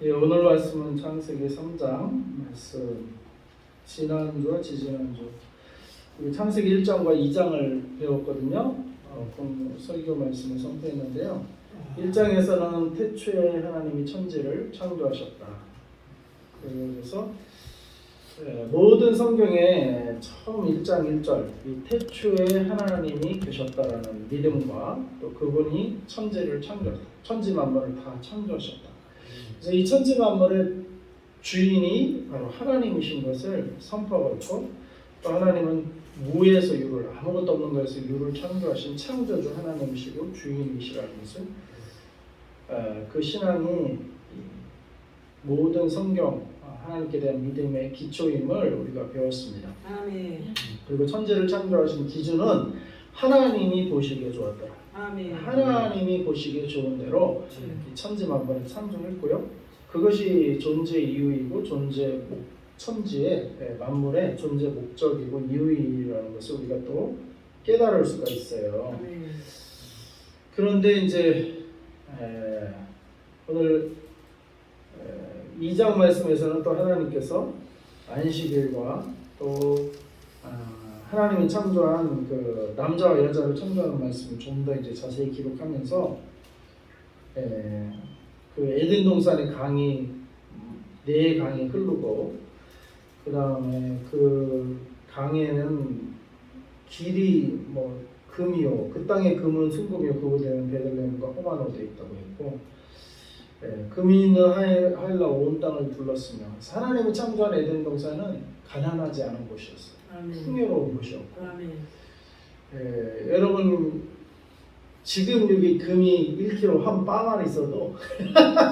예, 오늘 말씀은 창세기 3장 말씀. 지난주와 지지난주 우리 창세기 1장과 2장을 배웠거든요. 설교 말씀을 선포했는데요. 1장에서는 태초에 하나님이 천지를 창조하셨다. 그래서 모든 성경에 처음 1장 1절 이 태초에 하나님이 계셨다라는 믿음과 또 그분이 천지를 천지 만물을 다 창조하셨다. 그래서 이 천지 만물의 주인이 바로 하나님이신 것을 선포하고 있고, 또 하나님은 무에서 유를, 아무것도 없는 것에서 유를 창조하신 창조주 하나님이시고 주인이시라는 것을 그 신앙이 모든 성경 하나님께 대한 믿음의 기초임을 우리가 배웠습니다. 아멘. 그리고 천지를 창조하신 기준은 하나님이 보시기에 좋았더라. 아멘. 하나님이 보시기에 좋은 대로 이 천지 만물을 창조했고요. 그것이 존재 이유이고 천지의 만물의 존재 목적이고 이유이라는 것을 우리가 또 깨달을 수가 있어요. 아멘. 그런데 이제 오늘 2장 말씀에서는 또 하나님께서 안식일과 또 하나님이 창조한 그 남자와 여자를 창조하는 말씀을 좀 더 이제 자세히 기록하면서 그 에덴 동산의 강이 네 강이 흐르고 그 다음에 그 강에는 길이 뭐 금이요 그 땅의 금은 순금이요 그곳에는 베들레헴과 호마노 되어 있다고 했고 금이 있는 하일라 온 땅을 둘렀으며 하나님이 창조한 에덴 동산은 가난하지 않은 곳이었어요. 아멘. 풍요로운 곳이었고 아멘. 여러분 지금 여기 금이 1kg 한 빵만 있어도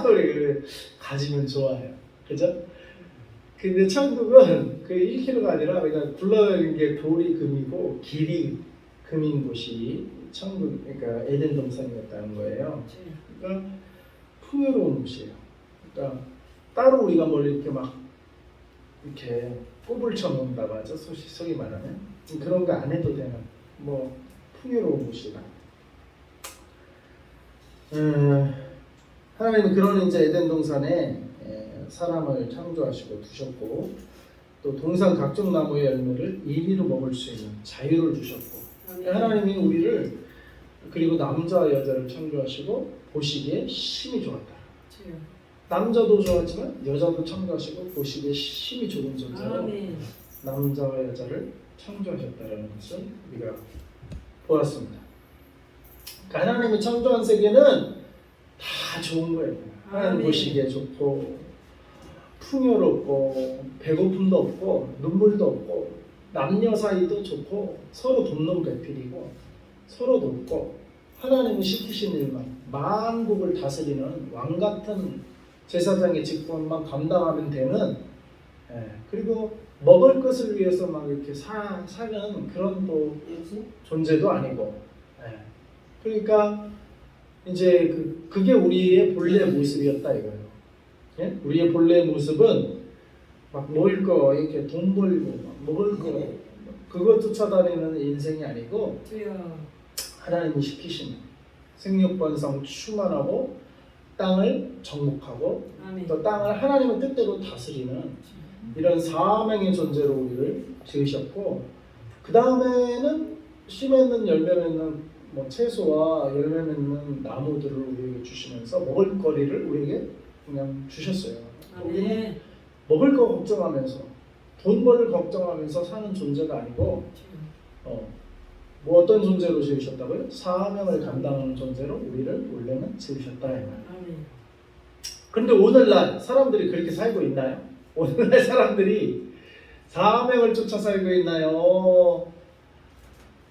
우리 가지면 좋아요. 그죠? 근데 천국은 그 1kg가 아니라 그냥 굴러다니는 게 돌이 금이고 길이 금인 곳이 천국, 그러니까 에덴 동산이었다는 거예요. 그러니까 풍요로운 곳이에요. 그러니까 따로 우리가 뭘 이렇게 막 이렇게 꼽을 쳐놓는다고 하죠. 속이 말하면 그런 거 안 해도 되는 뭐 풍요로운 곳이다. 하나님은 그런 이제 에덴 동산에 사람을 창조하시고 두셨고 또 동산 각종 나무의 열매를 임의로 먹을 수 있는 자유를 주셨고 하나님이 우리를 그리고 남자와 여자를 창조하시고 보시기에 심히 좋았다. 남자도 좋았지만 여자도 창조하시고 보시기에 심히 좋은 존재로 남자와 여자를 창조하셨다는 것을 우리가 보았습니다. 하나님이 창조한 세계는 다 좋은 거예요. 하나님 보시기에 좋고 풍요롭고 배고픔도 없고 눈물도 없고 남녀 사이도 좋고 서로 돕는 배필이고 서로 돕고 하나님이 시키신 일만 만국을 다스리는 왕 같은 제사장의 직분만 감당하면 되는 그리고 먹을 것을 위해서 막 이렇게 사는 그런 또 존재도 아니고 그러니까 이제 그게 우리의 본래 모습이었다 이거예요. 예? 우리의 본래 모습은 막 먹을 거 이렇게 돈 벌고 막 먹을 거 그거 쫓아다니는 인생이 아니고 하나님이 시키신 생육번성 충만하고 땅을 정복하고 또 땅을 하나님의 뜻대로 다스리는 이런 사명의 존재로 우리를 지으셨고 그 다음에는 씨 맺는 열매 맺는 뭐 채소와 열매 맺는 나무들을 우리에게 주시면서 먹을 거리를 우리에게 그냥 주셨어요. 우리는 먹을 거 걱정하면서 돈 벌 걱정하면서 사는 존재가 아니고 뭐 어떤 존재로 지으셨다고요? 사명을 감당하는 존재로 우리를 원래는 지으셨다. 그런데 오늘날 사람들이 그렇게 살고 있나요? 오늘날 사람들이 사명을 쫓아 살고 있나요?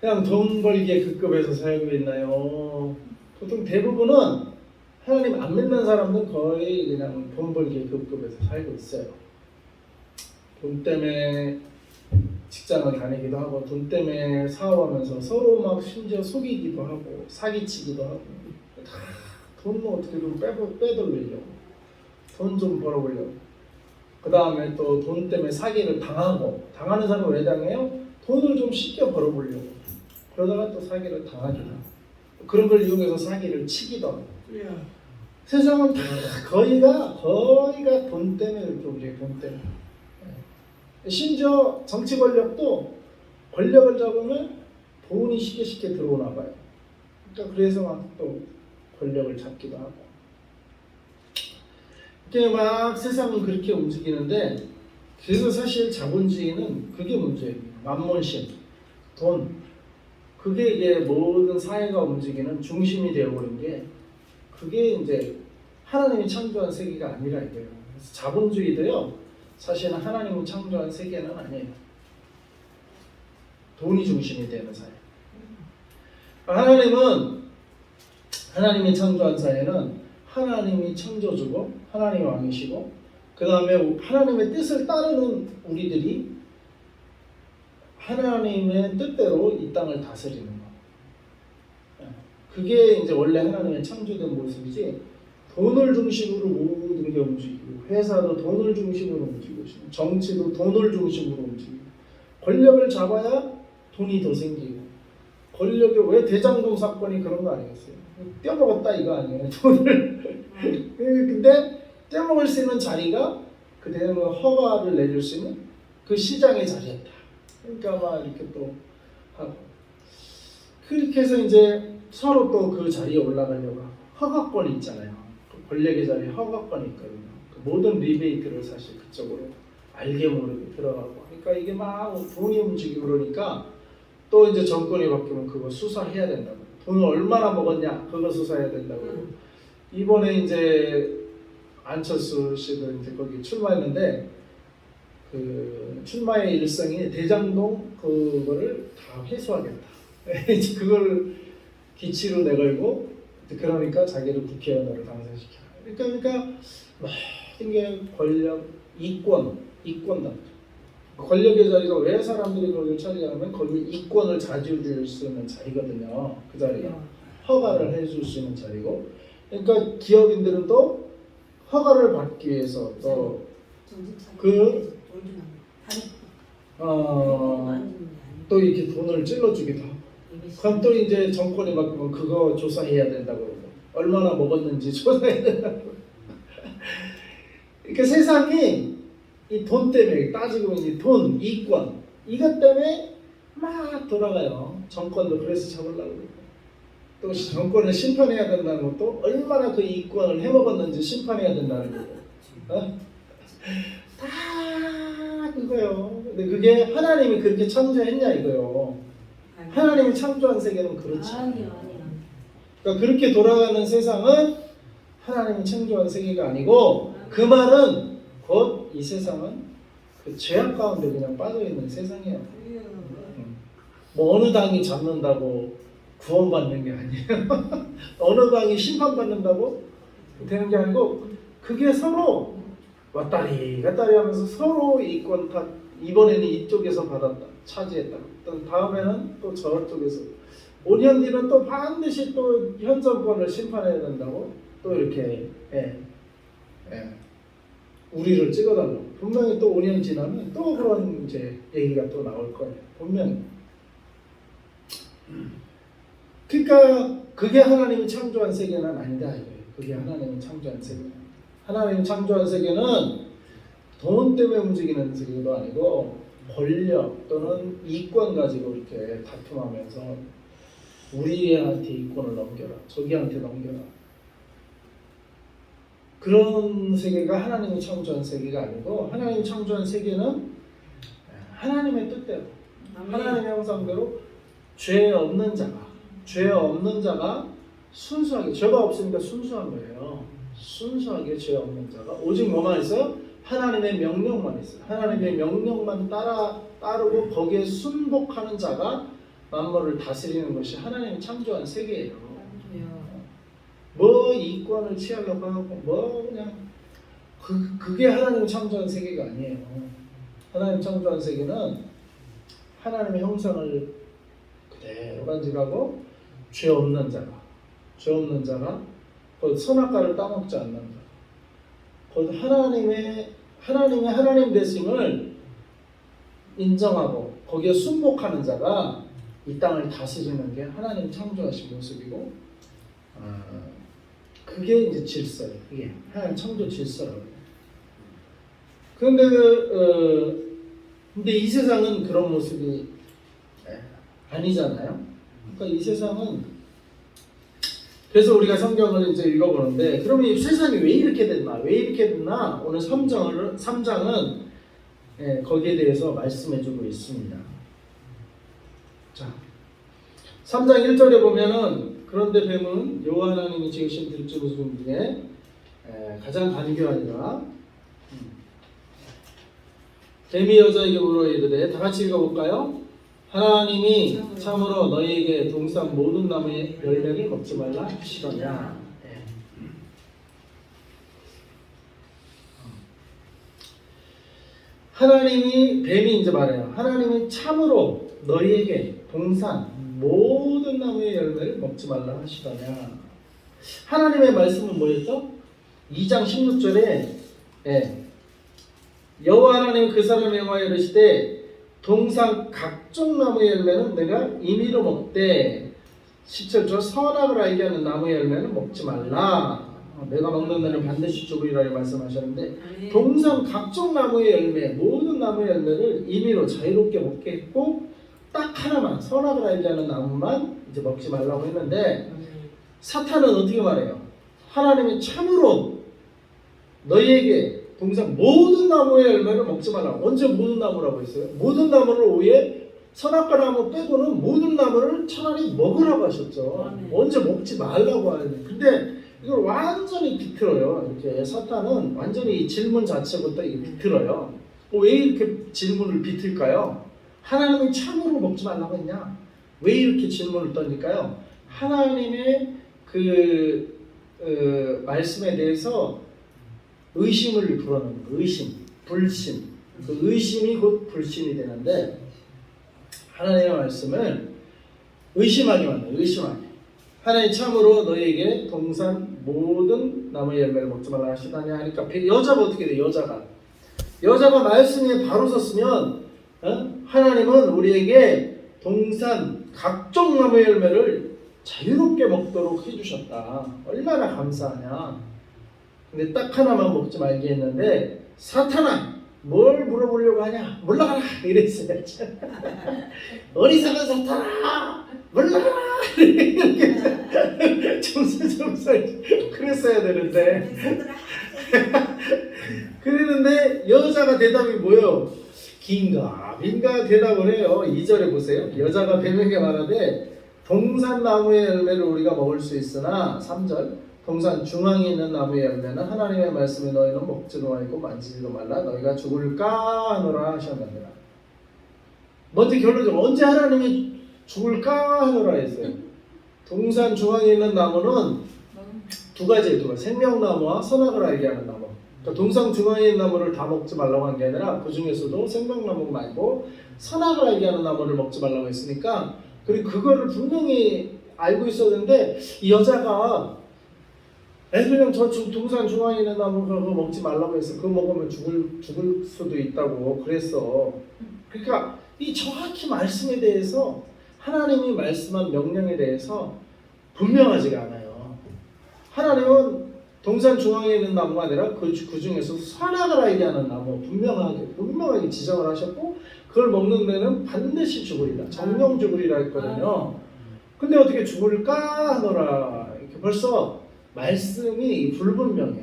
그냥 돈 벌기에 급급해서 살고 있나요? 보통 대부분은 하나님 안 믿는 사람들은 거의 그냥 돈 벌기에 급급해서 살고 있어요. 돈 때문에 직장을 다니기도 하고 돈 때문에 사업하면서 서로 막 심지어 속이기도 하고 사기치기도 하고 다 돈 어떻게든 빼돌리려고 돈 좀 벌어보려고 그 다음에 또 돈 때문에 사기를 당하는 사람은 왜 당해요? 돈을 좀 쉽게 벌어보려고 그러다가 또 사기를 당하기도 하고 그런 걸 이용해서 사기를 치기도 하고 세상은 다 거의가 돈 때문에 이렇게 움직여요. 돈 때문에. 심지어 정치 권력도 권력을 잡으면 돈이 쉽게 들어오나 봐요. 그러니까 그래서 막 또 권력을 잡기도 하고. 이렇게 막 세상은 그렇게 움직이는데, 그래서 사실 자본주의는 그게 문제예요. 만몬신, 돈. 그게 이제 모든 사회가 움직이는 중심이 되어버린 게, 그게 이제 하나님이 창조한 세계가 아니라 이거예요. 그래서 자본주의도요, 사실은 하나님이 창조한 세계는 아니에요. 돈이 중심이 되는 사회. 하나님이 창조한 사회는 하나님이 창조주고 하나님이 왕이시고, 그 다음에 하나님의 뜻을 따르는 우리들이 하나님의 뜻대로 이 땅을 다스리는 거. 그게 이제 원래 하나님의 창조된 모습이지, 돈을 중심으로 모든 게 움직이고, 회사도 돈을 중심으로 움직이고, 정치도 돈을 중심으로 움직이고, 권력을 잡아야 돈이 더 생기고, 권력이 왜 대장동 사건이 그런 거 아니겠어요? 떼먹었다 이거 아니에요, 돈을. 근데 떼먹을 수 있는 자리가 그대는 허가를 내줄 수 있는 그 시장의 자리였다. 그러니까 막 이렇게 또 하고, 그렇게 해서 이제 서로 또 그 자리에 올라가려고 하고, 허가권이 있잖아요. 그 권력의 자리에 허가권이 있거든요. 그 모든 리베이트를 사실 그쪽으로 알게 모르게 들어가고, 그러니까 이게 막 돈이 움직이고 그러니까 또 이제 정권이 바뀌면 그거 수사해야 된다고. 돈을 얼마나 먹었냐 그거 수사해야 된다고. 이번에 이제 안철수 씨도 이제 거기 출마했는데, 그 출마의 일성이 대장동 그거를 다 회수하겠다. 이제 그걸 기치로 내걸고, 그러니까 자기를 국회의원으로 당선시켜. 그러니까 모든 게 권력, 이권다. 권력의 자리가 왜 사람들이 거기를 차지하면 거기 이권을 자주줄 수 있는 자리거든요. 그 자리가 허가를 해줄 수 있는 자리고, 그러니까 기업인들은 또 허가를 받기 위해서 또 또 이렇게 돈을 찔러주기도 하고, 그럼 또 이제 정권이 바뀌면 그거 조사해야 된다고 그러고, 얼마나 먹었는지 조사해야 된다고. 그러니까 세상이 이 돈 때문에, 따지고 보면 이 돈, 이권, 이것 때문에 막 돌아가요. 정권도 그래서 잡으려고 그러고, 또 정권을 심판해야 된다는 것도 얼마나 그 이권을 해먹었는지 심판해야 된다는 거고. 다 그거요. 근데 그게 하나님이 그렇게 창조했냐 이거요. 하나님이 창조한 세계는 그렇지. 아니요. 그러니까 그렇게 돌아가는 세상은 하나님이 창조한 세계가 아니고, 그 말은 곧 이 세상은 그 죄악 가운데 그냥 빠져있는 세상이에요. 뭐 어느 당이 잡는다고 구원받는 게 아니에요. 어느 당이 심판받는다고 되는 게 아니고, 그게 서로 왔다리 갔다리 하면서 서로 이권 다, 이번에는 이쪽에서 받았다, 차지했다, 또 다음에는 또 저쪽에서, 5년 뒤는 또 반드시 또 현 정권을 심판해야 된다고 또 이렇게 우리를 찍어달라고. 분명히 또 5년 지나면 또 그런 이제 얘기가 또 나올 거예요. 분명히. 그러니까 그게 하나님이 창조한 세계는 아니다 이거예요. 그게 하나님이 창조한 세계. 하나님이 창조한 세계는 돈 때문에 움직이는 세계도 아니고, 권력 또는 이권 가지고 이렇게 다툼하면서 우리한테 이권을 넘겨라, 저기한테 넘겨라, 그런 세계가 하나님이 창조한 세계가 아니고, 하나님이 창조한 세계는 하나님의 뜻대로, 하나님의 형상대로 죄 없는 자가 순수하게, 죄가 없으니까 순수한 거예요. 순수하게 죄 없는 자가 오직 뭐만 있어요? 하나님의 명령만 있어요. 하나님의 명령만 따르고 거기에 순복하는 자가 만물을 다스리는 것이 하나님이 창조한 세계예요. 뭐 이권을 취하려고 하고 뭐 그냥 그게 하나님이 창조한 세계가 아니에요. 하나님 창조한 세계는 하나님의 형상을 그대로 간직하고, 죄 없는 자가 곧 선악과를 따먹지 않는 자, 곧 하나님의 하나님 되심을 인정하고 거기에 순복하는 자가 이 땅을 다스리는 게 하나님 창조하신 모습이고, 그게 이제 질서예요. 그게 하나님 창조 질서라고. 그런데 근데 이 세상은 그런 모습이 아니잖아요. 그러니까 이 세상은 그래서 우리가 성경을 이제 읽어보는데 그러면 이 세상이 왜 이렇게 됐나? 왜 이렇게 됐나? 오늘 3장은 거기에 대해서 말씀해주고 있습니다. 자, 3장 1절에 보면은 그런데 뱀은 여호와 하나님이 지으신 들짐승 중에 가장 간교하니라. 뱀이 여자에게 물어 이르되 다 같이 읽어볼까요? 하나님이 참으로 너희에게 동산 모든 나무의 열매를 먹지 말라 하시더냐. 하나님이 뱀이 이제 말해요. 하나님이 참으로 너희에게 동산 모든 나무의 열매를 먹지 말라 하시더냐. 하나님의 말씀은 뭐였죠? 2장 16절에 여호와 하나님 그 사람의 영화에 이르시되 동산 각종 나무의 열매는 내가 임의로 먹되 17절 선악을 알게 하는 나무의 열매는 먹지 말라. 내가 먹는 날은 반드시 죽으리라 말씀하셨는데 동산 각종 나무의 열매 모든 나무의 열매를 임의로 자유롭게 먹게 했고 딱 하나만 선악을 알게 하는 나무만 이제 먹지 말라고 했는데 사탄은 어떻게 말해요? 하나님이 참으로 너희에게 동산 모든 나무의 열매를 먹지 말라고. 언제 모든 나무라고 했어요? 모든 나무를 오해 선악과 나무 빼고는 모든 나무를 차라리 먹으라고 하셨죠. 언제 먹지 말라고 하는데 근데 이걸 완전히 비틀어요. 이렇게 사탄은 완전히 질문 자체부터 비틀어요. 왜 이렇게 질문을 비틀까요? 하나님이 참으로 먹지 말라고 했냐? 왜 이렇게 질문을 던질까요? 하나님의 그 말씀에 대해서 의심을 불어넣는 거. 의심, 불신. 그 의심이 곧 불신이 되는데 하나님의 말씀을 의심하게 만들어요. 의심하게. 하나님 참으로 너희에게 동산 모든 나무의 열매를 먹지 말라 하시다냐 하니까 여자가 어떻게 돼? 여자가 말씀에 바로 섰으면 하나님은 우리에게 동산 각종 나무의 열매를 자유롭게 먹도록 해주셨다. 얼마나 감사하냐. 근데 딱 하나만 먹지 말게 했는데 사탄아 뭘 물어보려고 하냐? 물러가라 이랬어요. 어리석은 사탄아 물러가라 이렇게 점수점수 그랬어야 되는데 그랬는데 여자가 대답이 뭐예요? 긴가 대답을 해요. 2절에 보세요. 여자가 뱀에게 말하되 동산나무의 열매를 우리가 먹을 수 있으나 3절 동산 중앙에 있는 나무의 열매는 하나님의 말씀에 너희는 먹지도 말고 만지지도 말라 너희가 죽을까 하노라 하셨느니라. 먼저 결론적으로 언제 하나님이 죽을까 하노라 했어요? 동산 중앙에 있는 나무는 두 가지예요. 생명나무와 선악을 알게 하는 나무. 그러니까 동산 중앙에 있는 나무를 다 먹지 말라고 한 게 아니라 그 중에서도 생명나무 말고 선악을 알게 하는 나무를 먹지 말라고 했으니까 그리고 그거를 분명히 알고 있었는데 이 여자가 그냥 저 동산 중앙에 있는 나무 그거 먹지 말라고 해서 그거 먹으면 죽을 수도 있다고 그랬어. 그러니까 이 정확히 말씀에 대해서 하나님이 말씀한 명령에 대해서 분명하지가 않아요. 하나님은 동산 중앙에 있는 나무가 아니라 그 중에서 선악을 알게 하는 나무 분명하게 지적을 하셨고 그걸 먹는 데는 반드시 죽으리라. 정령 죽으리라 했거든요. 근데 어떻게 죽을까 하노라. 이렇게 벌써 말씀이 불분명해.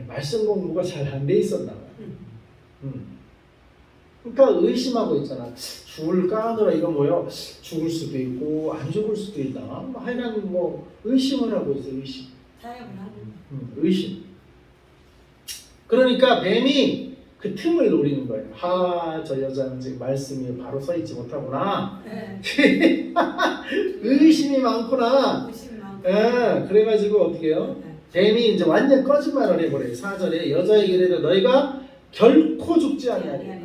말씀 공부가 잘 안 돼 있었나 봐요. 그러니까 의심하고 있잖아. 죽을까 하더라. 이거 뭐요? 죽을 수도 있고 안 죽을 수도 있다. 하여간 뭐 의심을 하고 있어. 의심. 그러니까 뱀이 그 틈을 노리는 거예요. 저 여자는 지금 말씀이 바로 서 있지 못하구나. 의심이 많구나. 그래가지고 어떻게 해요? 뱀이 이제 완전 거짓말을 해버려요. 4절에 여자에게 이르되 너희가 결코 죽지 아니하리라.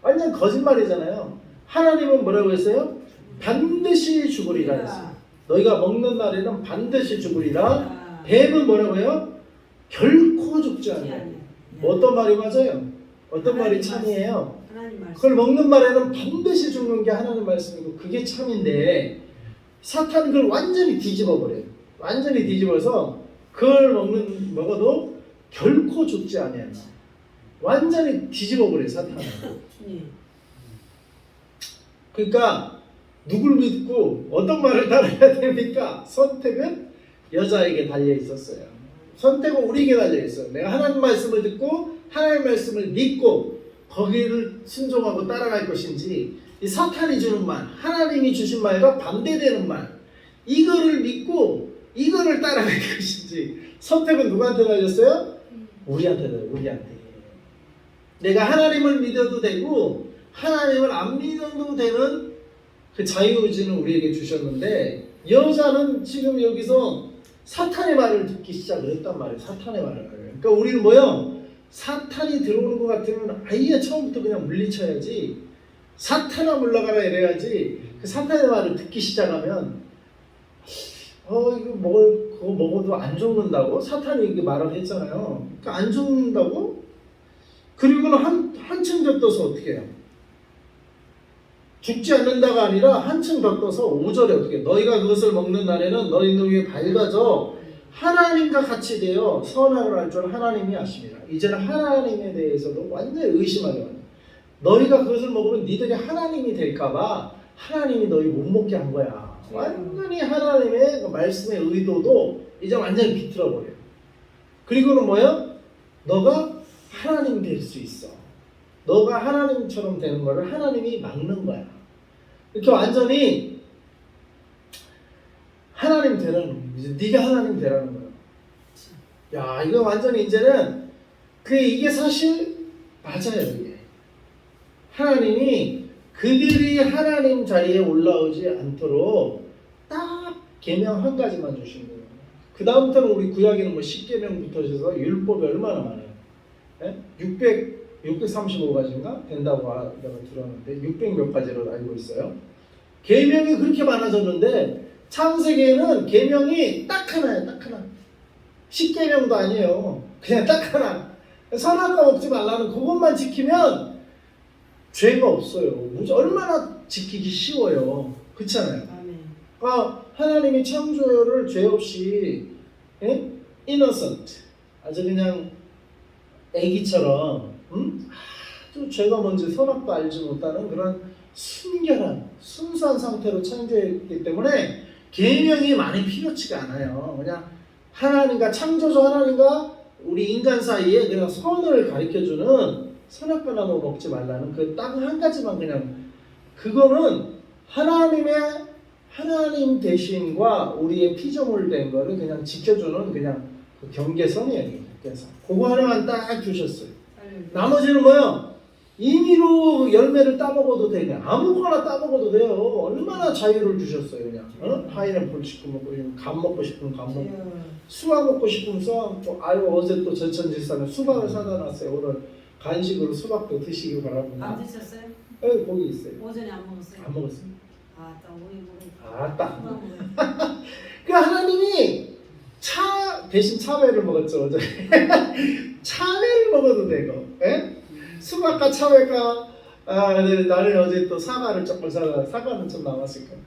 완전 거짓말이잖아요. 하나님은 뭐라고 했어요? 반드시 죽으리라 했어요. 너희가 먹는 날에는 반드시 죽으리라. 뱀은 뭐라고 해요? 결코 죽지 아니하리라. 어떤 말이 맞아요? 어떤 말이 참이에요? 그걸 먹는 말에는 반드시 죽는 게 하나님 말씀이고 그게 참인데 사탄은 그걸 완전히 뒤집어 버려요. 완전히 뒤집어서 그걸 먹어도 결코 죽지 아니한다. 완전히 뒤집어 버려 사탄은. 그러니까 누굴 믿고 어떤 말을 따라야 됩니까? 선택은 여자에게 달려 있었어요. 선택은 우리에게 달려 있어요. 내가 하나님 말씀을 듣고 하나님 말씀을 믿고 거기를 순종하고 따라갈 것인지, 이 사탄이 주는 말, 하나님이 주신 말과 반대되는 말, 이거를 믿고 이거를 따라갈 것인지. 선택은 누구한테 달렸어요? 우리한테 달려요. 우리한테. 내가 하나님을 믿어도 되고 하나님을 안 믿어도 되는 그 자유의지는 우리에게 주셨는데, 여자는 지금 여기서 사탄의 말을 듣기 시작을 했단 말이에요. 사탄의 말을. 그러니까 우리는 뭐요? 사탄이 들어오는 것 같으면 아예 처음부터 그냥 물리쳐야지. 사탄아 물러가라 이래야지. 그 사탄의 말을 듣기 시작하면 그거 먹어도 안 죽는다고? 사탄이 이렇게 말을 했잖아요. 그러니까 안 죽는다고? 그리고는 한층 더 떠서 어떻게 해요? 죽지 않는다가 아니라 한층 더 떠서 5절에 어떻게 해요? 너희가 그것을 먹는 날에는 너희 눈이 밝아져 하나님과 같이 되어 선악을 알 줄 하나님이 아십니다. 이제는 하나님에 대해서도 완전히 의심하게 합니다. 너희가 그것을 먹으면 니들이 하나님이 될까봐 하나님이 너희 못 먹게 한 거야. 완전히 하나님의 그 말씀의 의도도 이제 완전히 비틀어버려요. 그리고는 뭐야? 너가 하나님 될 수 있어. 너가 하나님처럼 되는 거를 하나님이 막는 거야. 이렇게 완전히 하나님 되라는 거야. 이제 네가 하나님 되라는 거야. 야, 이거 완전히 이제는 이게 사실 맞아요. 이게 하나님이 그들이 하나님 자리에 올라오지 않도록 딱 계명 한 가지만 주신 거예요. 그 다음부터는 우리 구약에는 뭐 10계명부터 해서 율법이 얼마나 많아요. 635가지인가 된다고 내가 들었는데 600 몇 가지로 알고 있어요. 계명이 그렇게 많아졌는데 창세기에는 계명이 딱 하나예요. 딱 하나. 10계명도 아니에요. 그냥 딱 하나. 선악과 먹지 말라는 그것만 지키면 죄가 없어요. 얼마나 지키기 쉬워요. 그렇잖아요. 그러니까 하나님이 창조를 죄 없이 innocent, 아주 그냥 애기처럼 아주 죄가 뭔지 선악도 알지 못하는 그런 순결한 순수한 상태로 창조했기 때문에 계명이 많이 필요치가 않아요. 그냥 하나님과 창조주 하나님과 우리 인간 사이에 그냥 선을 가르쳐주는 선악과 나무 먹지 말라는 그 딱 한 가지만 그냥, 그거는 하나님 대신과 우리의 피조물 된 거를 그냥 지켜주는 그냥 그 경계선이에요. 경계선. 그거 하나만 딱 주셨어요. 나머지는 뭐요? 임의로 열매를 따먹어도 되냐? 아무거나 따먹어도 돼요. 얼마나 자유를 주셨어요. 그냥 파인애플 싶으면 먹고 싶으면 감 먹고 싶으면 감 먹고, 수박 먹고 싶으면 수박 먹고. 어제 또 전천지사는 수박을 사다 놨어요. 오늘 간식으로 수박도 드시기 바랍니다. 안 드셨어요? 네, 거기 있어요. 오전에 안 먹었어요? 안 먹었어요. 딱 우리 딱. 그 하나님이 대신 참외를 먹었죠. 어제. 참외를 먹어도 되고, 수박과 참외가, 나는 어제 또 사과를 조금 사과는 좀 남았을까.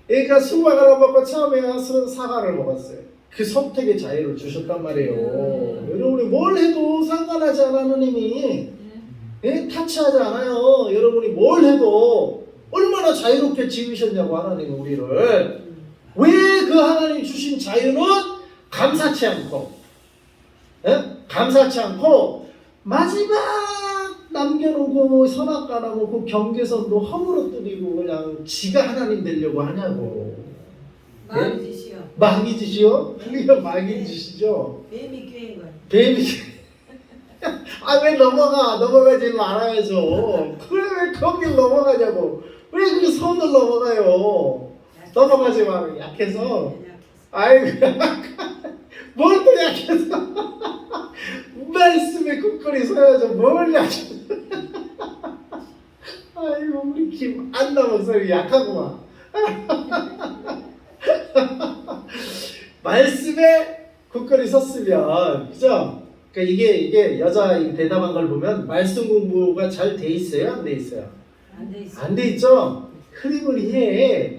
그러니까 수박을 안 먹고 참외와 사과를 먹었어요. 그 선택의 자유를 주셨단 말이에요. 여러분이 뭘 해도 상관하지 않아. 하나님이 타치하지 않아요. 여러분이 뭘 해도 얼마나 자유롭게 지으셨냐고. 하나님은 우리를. 왜 그 하나님 주신 자유는 감사치 않고 마지막 남겨놓고 선악과 나무 그 경계선도 허물어뜨리고 그냥 지가 하나님 되려고 하냐고. 마귀짓이요. 마귀짓이요? 그게 마귀짓이죠. 뱀이 꾀인 거예요. 뱀이 왜 넘어가지 말아야죠. 그래 왜 거길 넘어가냐고. 왜 그 선을 넘어가요? 넘어가지 마. 약해서. 아이고 뭘 또 약해서. 말씀에 굳건히 서야죠. 뭘 약해서. 아이고 우리 김안나 목사님 약하구만. 말씀에 굳건히 섰으면, 그죠? 그러니까 이게 여자 대답한 걸 보면 말씀 공부가 잘 돼 있어요? 안 돼 있어요? 안 돼 있어요. 안 돼 있죠? 흐리무리해.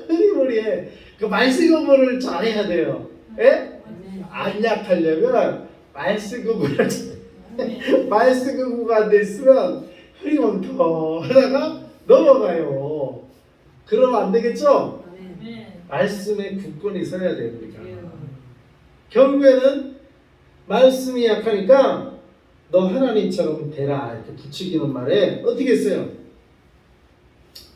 흐리무리해. 그 말씀 공부를 잘해야 돼요. 예? 아멘. 안 약하려면 말쓰기구가 말쓰기구가 안 돼 있으면 흐리멍텅 하다가 넘어가요. 그러면 안 되겠죠? 아멘. 말씀에 굳건히 서야 돼요, 우리가. 주여. 결국에는 말씀이 약하니까 너 하나님처럼 되라 이렇게 부추기는 말에 어떻게 했어요?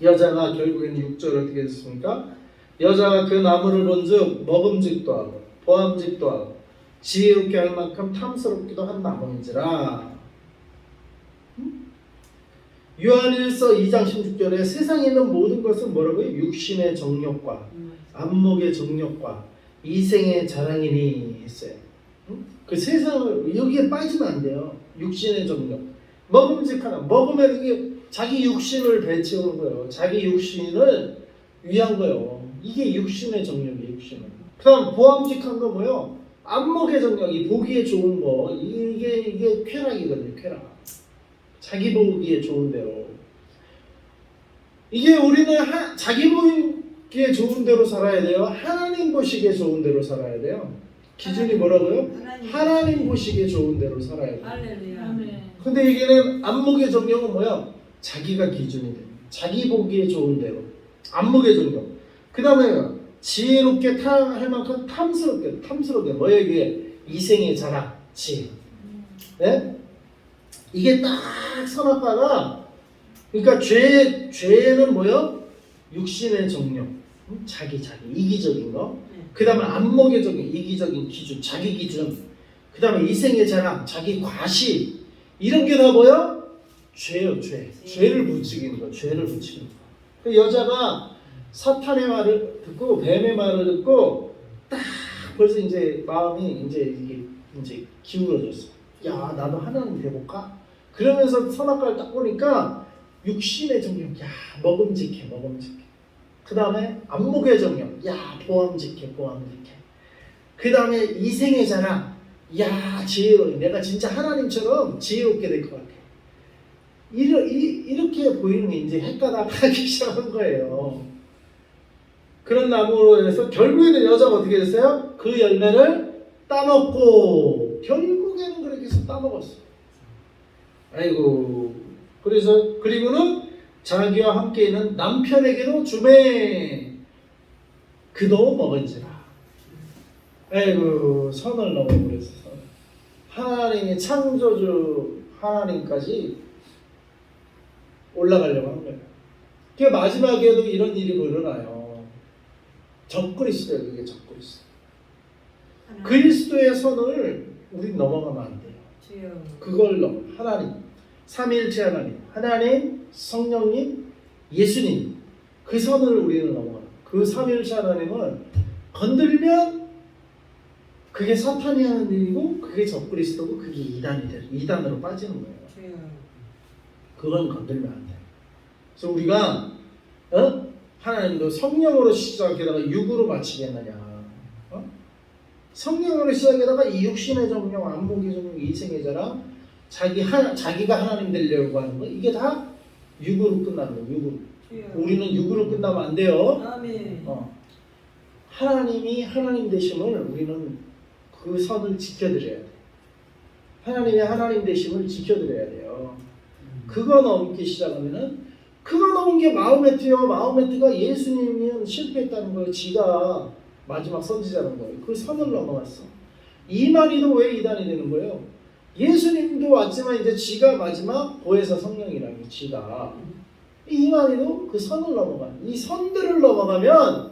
여자가 결국에는 6절 어떻게 했습니까? 여자가 그 나무를 본즉 먹음직도 하고 보암직도 하고 지혜롭게 할 만큼 탐스럽기도 한 나무인지라. 요한일서 2장 16절에 세상에 있는 모든 것은 뭐라고요? 육신의 정욕과 안목의 정욕과 이생의 자랑이니 했어요. 그 세상을 여기에 빠지면 안 돼요. 육신의 정욕. 먹음직하다. 먹으면 이게 자기 육신을 배채우는 거예요. 자기 육신을 위한 거예요. 이게 육신의 정욕이에요. 육신은. 그다음 보암직한 거 뭐요? 안목의 정욕. 이 보기에 좋은 거. 이게 쾌락이거든요. 쾌락. 자기 보기에 좋은 대로. 이게 우리는 자기 보기에 좋은 대로 살아야 돼요. 하나님 보시기에 좋은 대로 살아야 돼요. 기준이 뭐라고요? 하나님 보시기에 좋은 대로 살아야 돼요. 할렐루야. 근데 이게는 안목의 정욕은 뭐야? 자기가 기준이 돼요. 자기 보기에 좋은 대로. 안목의 정욕. 그 다음에 지혜롭게 할 만큼 탐스럽게 뭐예요? 이게 이생의 자랑, 지혜. 네? 이게 딱 선악과가, 그러니까 죄는 뭐요? 육신의 정욕, 자기 이기적인 거. 그 다음에 안목의 정욕, 이기적인 기준, 자기 기준. 그 다음에 이생의 자랑, 자기 과시. 이런 게 다 뭐요? 죄요, 죄. 죄를 부추기는 거, 죄를 부추기는 거. 그 여자가 사탄의 말을 듣고 뱀의 말을 듣고 딱 벌써 이제 마음이 이제 기울어졌어. 야, 나도 하나님 돼볼까? 그러면서 선악과를 딱 보니까 육신의 정욕, 야, 먹음직해. 그 다음에 안목의 정욕, 야, 보암직해. 그 다음에 이생의 자랑, 야, 지혜로운, 내가 진짜 하나님처럼 지혜롭게 될 것 같아. 이렇게 보이는 게 이제 헷가닥 하기 시작한 거예요. 그런 나무로 해서 결국에는 여자가 어떻게 됐어요? 그 열매를 따먹고, 결국에는 그렇게 해서 따먹었어. 아이고. 그리고는 자기와 함께 있는 남편에게도 주매. 그도 먹은지라. 아이고, 선을 넘어버렸어. 하나님의 창조주 하나님까지 올라가려고 한 거예요. 그 마지막에도 이런 일이 일어나요. 적그리스도예요. 그게 적그리스도. 그리스도의 선을 우리 넘어가면 안 돼요. 주여. 그걸 하나님, 삼위일체 하나님, 성령님, 예수님, 그 선을 우리는 넘어가요. 그 삼위일체 하나님을 건들면 그게 사탄이 하는 일이고, 그게 적그리스도고, 그게 이단으로 빠지는 거예요. 주여. 그건 건들면 안 돼요. 그래서 우리가 하나님도 성령으로 시작해다가 육으로 마치겠느냐? 성령으로 시작해다가 이 육신의 정령, 안목의 정령, 이생의 자랑, 자기가 하나님 되려고 하는 거, 이게 다 육으로 끝나는 거예요. 육으로. 주여. 우리는 육으로 끝나면 안 돼요. 아멘. 하나님이 하나님 되심을 우리는 그 선을 지켜드려야 돼요. 하나님의 하나님 되심을 지켜드려야 돼요. 그거 넘기 시작하면은, 그거 넘은 게 마호메트요. 마호메트가 예수님은 실패했다는 거예요. 지가 마지막 선지자는 거예요. 그 선을 넘어갔어. 이만희도 왜 이단이 되는 거예요? 예수님도 왔지만 이제 지가 마지막 보혜사 성령이라는 게 지가. 이만희도 그 선을 넘어가. 이 선들을 넘어가면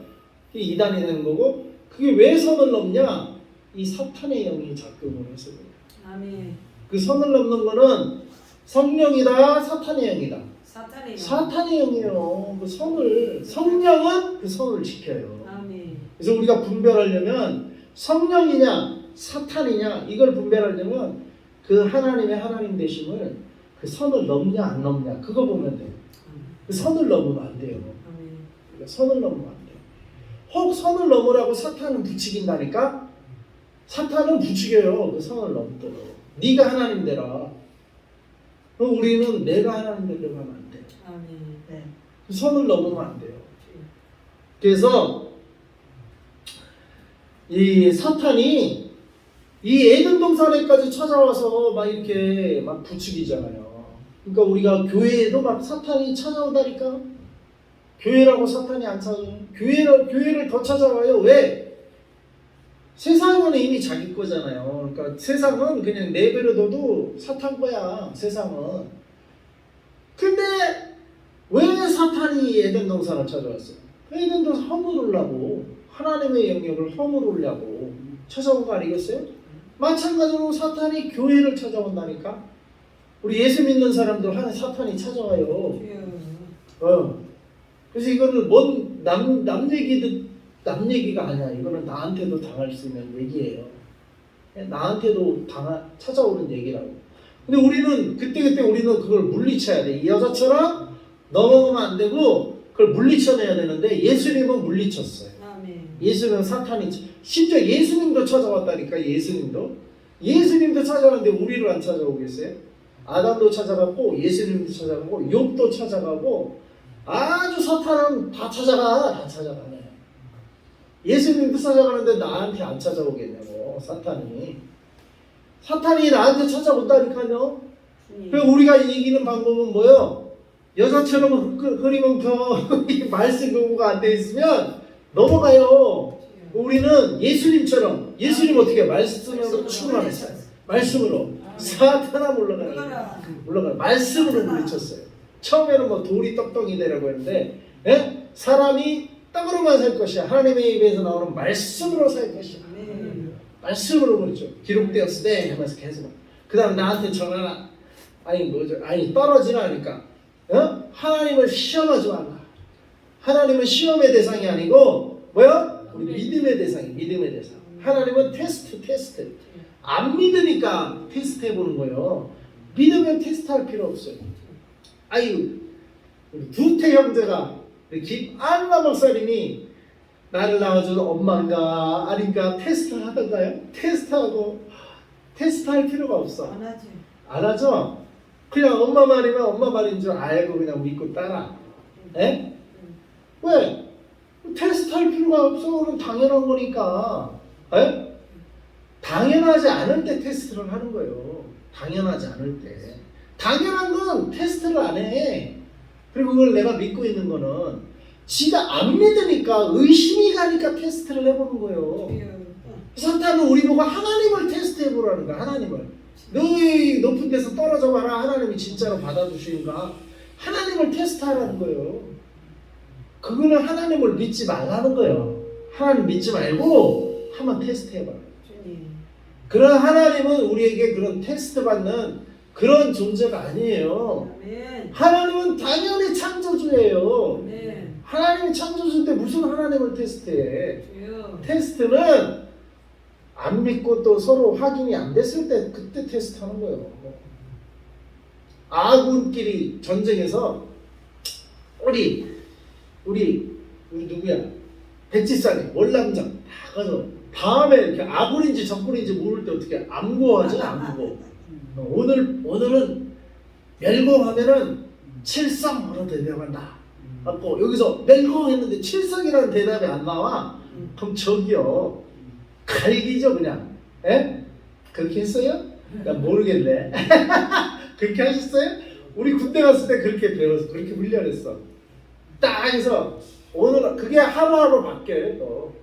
이단이 되는 거고, 그게 왜 선을 넘냐? 이 사탄의 영이 작동을 해서 그래요. 아멘. 그 선을 넘는 거는 성령이다, 사탄의 영이다. 사탄의 영. 사탄의 영이에요. 그 선을, 성령은 그 선을 지켜요. 아멘. 그래서 우리가 분별하려면 성령이냐 사탄이냐 이걸 분별하려면 그 하나님의 하나님 되심을, 그 선을 넘냐 안 넘냐 그거 보면 돼요. 그 선을 넘으면 안 돼요. 아멘. 그러니까 선을 넘으면 안 돼요. 혹 선을 넘으라고 사탄은 부추긴다니까? 사탄은 부추겨요. 그 선을 넘도록. 네가 하나님 되라. 그럼 우리는 내가 하나님 되려고 하면 안 돼요. 아멘. 네. 그 선을 넘으면 안 돼요. 그래서 이 사탄이 이 에덴 동산에까지 찾아와서 막 이렇게 막 부추기잖아요. 그러니까 우리가 교회에도 막 사탄이 찾아온다니까. 교회라고 사탄이 안 찾아와요. 교회를 더 찾아와요. 왜? 세상은 이미 자기 거잖아요. 그러니까 세상은 그냥 내버려둬도 사탄 거야. 세상은. 근데 왜 사탄이 에덴 동산을 찾아왔어요? 에덴 동산 허물으려고, 하나님의 영역을 허물으려고 찾아온 거 아니겠어요? 마찬가지로 사탄이 교회를 찾아온다니까. 우리 예수 믿는 사람들 하는 사탄이 찾아와요. 그래서 이거는 남 얘기가 아니야. 이거는 나한테도 당할 수 있는 얘기예요. 나한테도 찾아오는 얘기라고. 근데 우리는 그때 우리는 그걸 물리쳐야 돼. 이 여자처럼 넘어가면 안 되고 그걸 물리쳐내야 되는데 예수님은 물리쳤어요. 아멘. 예수님은 사탄이 심지어 예수님도 찾아왔다니까. 예수님도 찾아왔는데 우리를 안 찾아오겠어요? 아담도 찾아가고 예수님도 찾아가고 욥도 찾아가고 아주 사탄은 다 찾아가네. 예수님도 찾아가는데 나한테 안 찾아오겠냐고. 사탄이 나한테 찾아온다니까요. 그래서 우리가 이기는 방법은 뭐예요? 여자처럼 흐리멍텅 말씀 공부가 안 돼 있으면 넘어가요. 우리는 예수님처럼 예수님 어떻게 말씀으로 충만했어요. 말씀으로 사탄아 물러가라. 말씀으로 물리쳤어요. 처음에는 뭐 돌이 떡덩이 되라고 했는데 사람이 떡으로만 살 것이야. 하나님의 입에서 나오는 말씀으로 살 것이야. 말씀으로 그렇죠. 기록되었으되 하면서 계속. 그 다음 나한테 전하라. 아니 떨어지라니까. 하나님을 시험하지 말라. 하나님은 시험의 대상이 아니고 뭐야? 우리 믿음의 대상. 하나님은 테스트. 안 믿으니까 테스트 해보는 거예요. 믿으면 테스트할 필요 없어요. 우리 두태 형제가 김안나 목사님이 나를 낳아준 엄마인가 아닌가 테스트를 하던가요? 테스트할 필요가 없어. 안 하죠? 그냥 엄마 말이면 엄마 말인 줄 알고 그냥 믿고 따라. 왜? 테스트할 필요가 없어. 그럼 당연한 거니까. 당연하지 않을 때 테스트를 하는 거예요. 당연하지 않을 때. 당연한 건 테스트를 안 해. 그리고 그걸 내가 믿고 있는 거는 지가 안 믿으니까 의심이 가니까 테스트를 해보는 거예요. 사탄은 우리 보고 하나님을 테스트해보라는 거야. 하나님을. 너희 높은 데서 떨어져 봐라. 하나님이 진짜로 받아주시는가. 하나님을 테스트하라는 거예요. 그거는 하나님을 믿지 말라는 거예요. 하나님 믿지 말고 한번 테스트해봐. 그런 하나님은 우리에게 그런 테스트 받는 그런 존재가 아니에요. 하나님은 당연히 창조주예요. 하나님이 창조주인데 무슨 하나님을 테스트해? 테스트는 안 믿고 또 서로 확인이 안 됐을 때 그때 테스트하는 거예요. 아군끼리 전쟁에서 우리 누구야? 백지산에 월남장 다 가서 다음에 이렇게 아군인지 적군인지 모를 때 어떻게 암고하지? 암고. 오늘은 멸공하면은 칠성으로 대답한다. 갖고 여기서 멸공했는데 칠성이라는 대답이 안 나와. 그럼 저기요 갈기죠 그냥. 그렇게 했어요? 나 모르겠네. 그렇게 하셨어요? 우리 군대 갔을 때 그렇게 배워서 그렇게 훈련했어. 딱 해서 오늘 그게 하루하루 바뀌어요. 또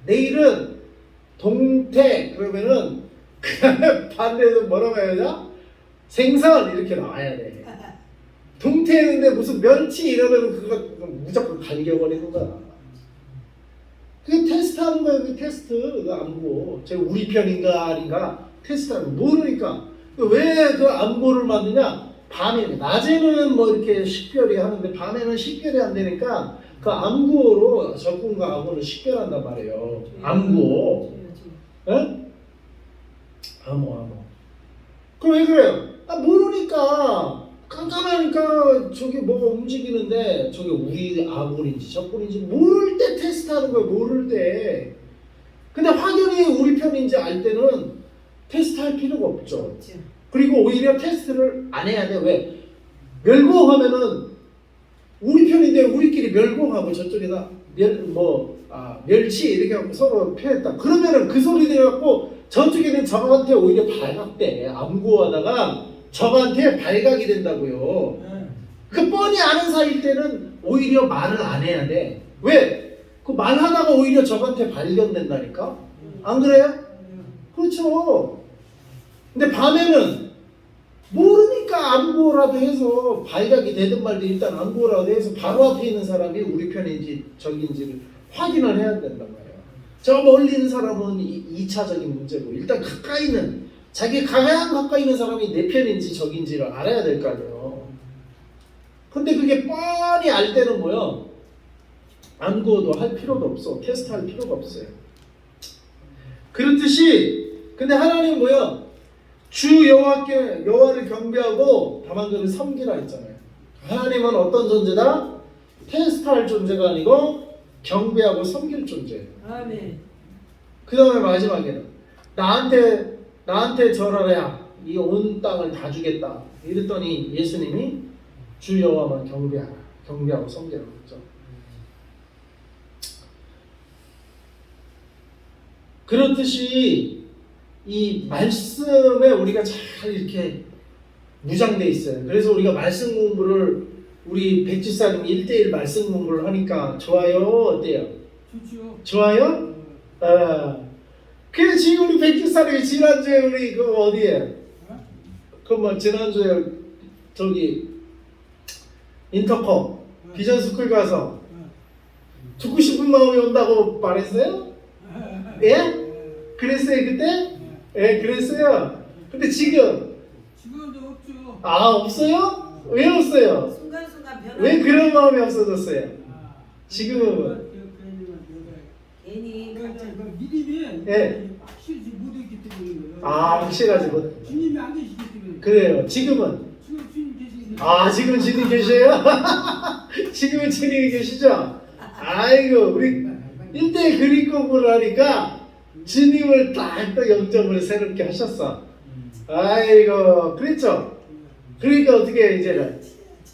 내일은 동태 그러면은 반대에서 뭐라고 해야 되나? 생선 이렇게 나와야 돼. 동태했는데 무슨 멸치 이러면 그거 무조건 갈겨버리는 거야. 그게 테스트하는 거예요. 그 테스트. 그거 암고. 제가 우리 편인가 아닌가 테스트하는 거. 모르니까. 왜 그 암고를 만드냐? 밤에 낮에는 뭐 이렇게 식별이 하는데 밤에는 식별이 안 되니까 그 암고로 적군과 암고를 식별한단 말이에요. 암고. 암호. 그럼 왜 그래요? 모르니까 깜깜하니까 저기 뭐가 움직이는데 저게 우리 아군인지 적군인지 모를 때 테스트하는 거예요. 모를 때. 근데 확연히 우리 편인지 알 때는 테스트할 필요가 없죠. 그리고 오히려 테스트를 안 해야 돼. 왜? 멸공하면은 우리 편인데 우리끼리 멸공하고 저쪽에다 멸치 이렇게 갖고 서로 패했다. 그러면은 그 소리 들어갖고 저쪽에는 저한테 오히려 발각돼. 안 구하다가 저한테 발각이 된다고요. 그 뻔히 아는 사이일 때는 오히려 말을 안 해야 돼. 왜? 그 말하다가 오히려 저한테 발견된다니까? 안 그래요? 그렇죠. 근데 밤에는 모르니까 안 구호라도 해서 발각이 되든 말든 일단 안 구호라도 해서 바로 앞에 있는 사람이 우리 편인지 적인지를 확인을 해야 된단 말이에요. 저 멀리 있는 사람은 2차적인 문제고 일단 가까이는 자기 가장 가까이 있는 사람이 내 편인지 적인지를 알아야 될 거 아니에요. 근데 그게 뻔히 알 때는 뭐요? 안 구워도 할 필요도 없어. 테스트할 필요가 없어요. 그렇듯이 근데 하나님 뭐요? 주 여호와를 경배하고 다만 그를 섬기라 했잖아요. 하나님은 어떤 존재다? 테스트할 존재가 아니고 경배하고 섬길 존재예요. 아멘. 그 다음에 마지막에는 나한테 절하라. 이 온 땅을 다 주겠다. 이랬더니 예수님이 주 여호와만 경배하라. 경배하고 섬기라 그랬죠. 그렇듯이 이 말씀에 우리가 잘 이렇게 무장돼 있어요. 그래서 우리가 말씀 공부를 우리 백지사님 1:1 말씀 공부를 하니까 좋아요? 어때요? 좋죠. 좋아요? 그래서 지금 우리 백지사님이 지난주에 우리 그 어디에? 그 뭐 지난주에 저기 인터컴 비전스쿨 가서 듣고 싶은 마음이 온다고 말했어요? 예? 그랬어요 그때? 예, 그랬어요. 근데 지금도 없죠. 없어요? 왜 없어요? 순간순간 변화. 왜 그런 마음이 없어졌어요? 지금은 괜히 갑자기 믿음이 예. 확실히 못했기 때문에. 확실하지 못. 주님이 안 계시기 때문에. 그래요. 지금은 지금 주님 계시기 지금 주님 계셔요? 지금은 주님이 계시죠? 아이고 우리 1대 그림 공부를 하니까 주님을 딱 0점을 새롭게 하셨어. 아이고 그랬죠? 그러니까 어떻게 해 이제는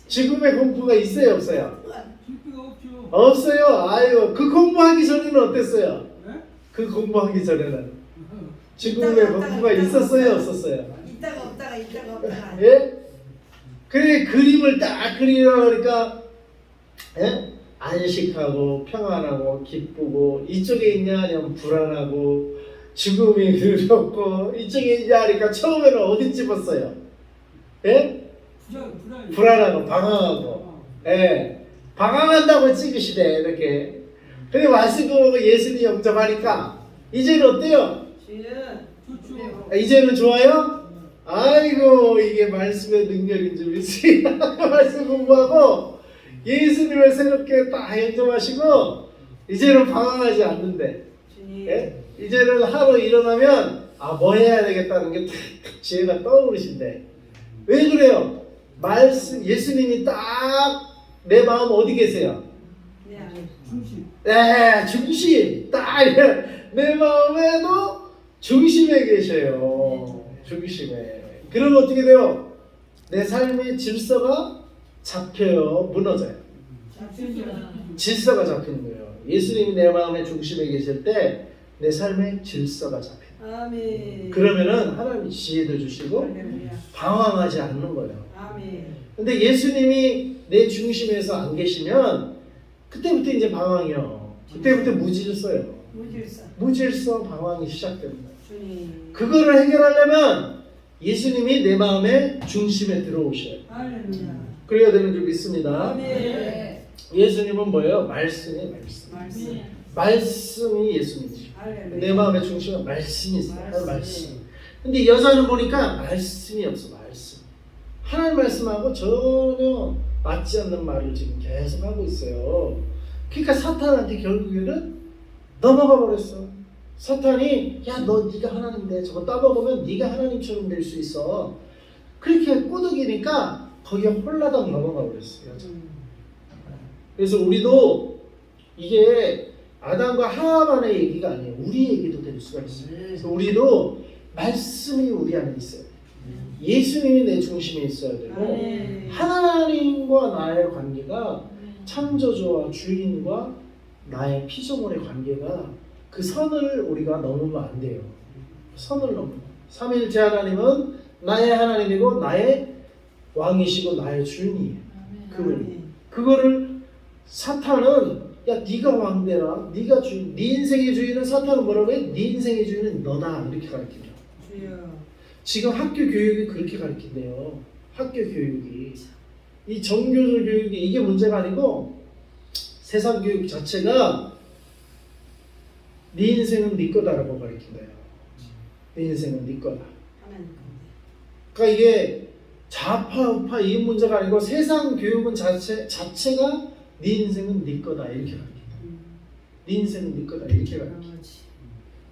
지금의 공부가 있어요 없어요? 실패가 없죠. 없어요. 아이고 그 공부하기 전에는 어땠어요? 네? 그 공부하기 전에는 지금의 공부가 있었어요 없었어요? 있다가 없다가. 예? 그래 그림을 딱 그리려고 하니까 예? 안식하고 평안하고 기쁘고 이쪽에 있냐 아니면 불안하고 죽음이 두렵고 이쪽에 있냐 하니까 처음에는 어디 집었어요? 예? 불안하고 방황하고 예. 방황한다고 찍으시대 이렇게. 근데 말씀 보고 예수님 영접하니까 이제는 어때요? 좋죠. 이제는 좋아요? 아이고 이게 말씀의 능력인 줄 믿으세요. 말씀 공부하고 예수님을 새롭게 딱 영접하시고 이제는 방황하지 않는데 예? 이제는 하루 일어나면 뭐 해야 되겠다는 게 탁 지혜가 떠오르신대. 왜 그래요? 말씀 예수님이 딱 내 마음 어디 계세요? 중심. 네, 중심. 딱 내 마음에도 중심에 계셔요. 중심에. 그러면 어떻게 돼요? 내 삶의 질서가 잡혀요. 무너져요. 질서가 잡히는 거예요. 예수님이 내 마음의 중심에 계실 때 내 삶의 질서가 잡혀요. 아멘. 그러면은 하나님이 지혜도 주시고 할렐루야. 방황하지 않는 거예요. 아멘. 근데 예수님이 내 중심에서 안 계시면 그때부터 이제 방황이요. 그때부터 무질서요. 무질서 방황이 시작됩니다. 주님. 그거를 해결하려면 예수님이 내 마음의 중심에 들어오셔요. 할렐루야. 그래야 되는 줄 믿습니다. 아멘. 예수님은 뭐예요? 말씀이 말씀. 말씀이 예수님이죠. 할렐루야. 내 마음의 중심은 말씀이 있어요. 말씀. 말씀. 근데 여자는 보니까 말씀이 없어. 말씀. 하나님 말씀하고 전혀 맞지 않는 말을 지금 계속 하고 있어요. 그러니까 사탄한테 결국에는 넘어가 버렸어. 사탄이 네가 하나님인데 저거 따먹으면 네가 하나님처럼 될 수 있어. 그렇게 꼬드기니까 거기에 홀라당 넘어가 버렸어요. 그래서 우리도 이게 아담과 하와만의 얘기가 아니에요. 우리 얘기도 될 수가 있어요. 그래서 우리도 말씀이 우리 안에 있어요. 예수님이 내 중심에 있어야 되고 하나님과 나의 관계가 창조주와 주인과 나의 피조물의 관계가 그 선을 우리가 넘으면 안 돼요. 선을 넘으면. 삼위일체 하나님은 나의 하나님이고 나의 왕이시고 나의 주인이에요. 그거를 사탄은 야 네가 왕되라, 네가 주인, 네 인생의 주인은 사탄은 뭐라고 해? 네 인생의 주인은 너다 이렇게 가르쳐요. 지금 학교 교육이 그렇게 가르친대요. 학교 교육이 이 정교조 교육이 이게 문제가 아니고 세상 교육 자체가 네 인생은 네 거다라고 가르친대요. 네 인생은 네 거다. 그러니까 이게 좌파 우파 이 문제가 아니고 세상 교육은 자체가 네 인생은 네 거다 이렇게 가르친다. 네 인생은 네 거다 이렇게 가르친다.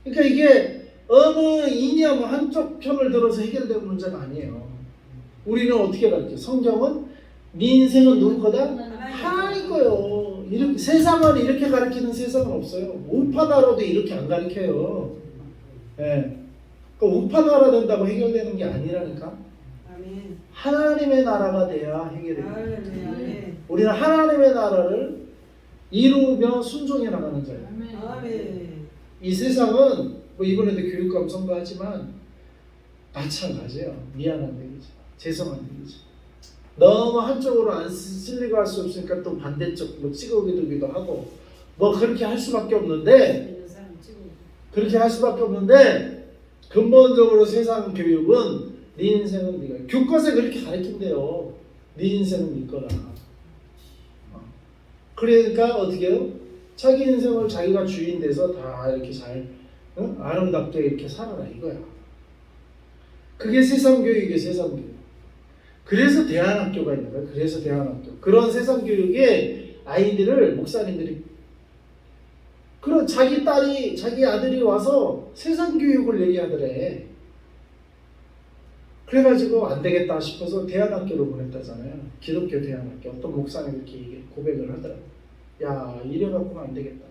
그러니까 이게 어느 이념 한쪽 편을 들어서 해결되는 문제가 아니에요. 우리는 어떻게 가르쳐? 성경은 네 인생은 누구 거다? 하나님 거요. 이렇게 세상은 이렇게 가르치는 세상은 없어요. 우파 나라도 이렇게 안 가르쳐요. 예. 그러니까 우파 나라 된다고 해결되는 게 아니라니까. 하나님의 나라가 돼야 해결돼요. 우리는 하나님의 나라를 이루며 순종해 나가는 자예요. 이 세상은 뭐 이번에도 교육감 선거하지만 마찬가지예요. 미안한 얘기죠. 죄송한 얘기죠. 너무 한쪽으로 안 쓸리고 할 수 없으니까 또 반대쪽 뭐 찍어두기도 하고 뭐 그렇게 할 수밖에 없는데 근본적으로 세상 교육은 네 인생은 네가 교과서에 그렇게 가르친대요. 네 인생은 네 거다. 그러니까 어떻게 해요? 자기 인생을 자기가 주인 돼서 다 이렇게 잘 아름답게 이렇게 살아라 이거야. 그게 세상 교육이에요. 세상 교육. 그래서 대안학교가 있는 거예요. 그래서 대안학교. 그런 세상 교육에 아이들을 목사님들이 그런 자기 딸이 자기 아들이 와서 세상 교육을 얘기하더래. 그래가지고 안 되겠다 싶어서 대안학교로 보냈다잖아요. 기독교 대안학교. 어떤 목사님이 이렇게 고백을 하더라고요. 야 이래갖고는 안 되겠다.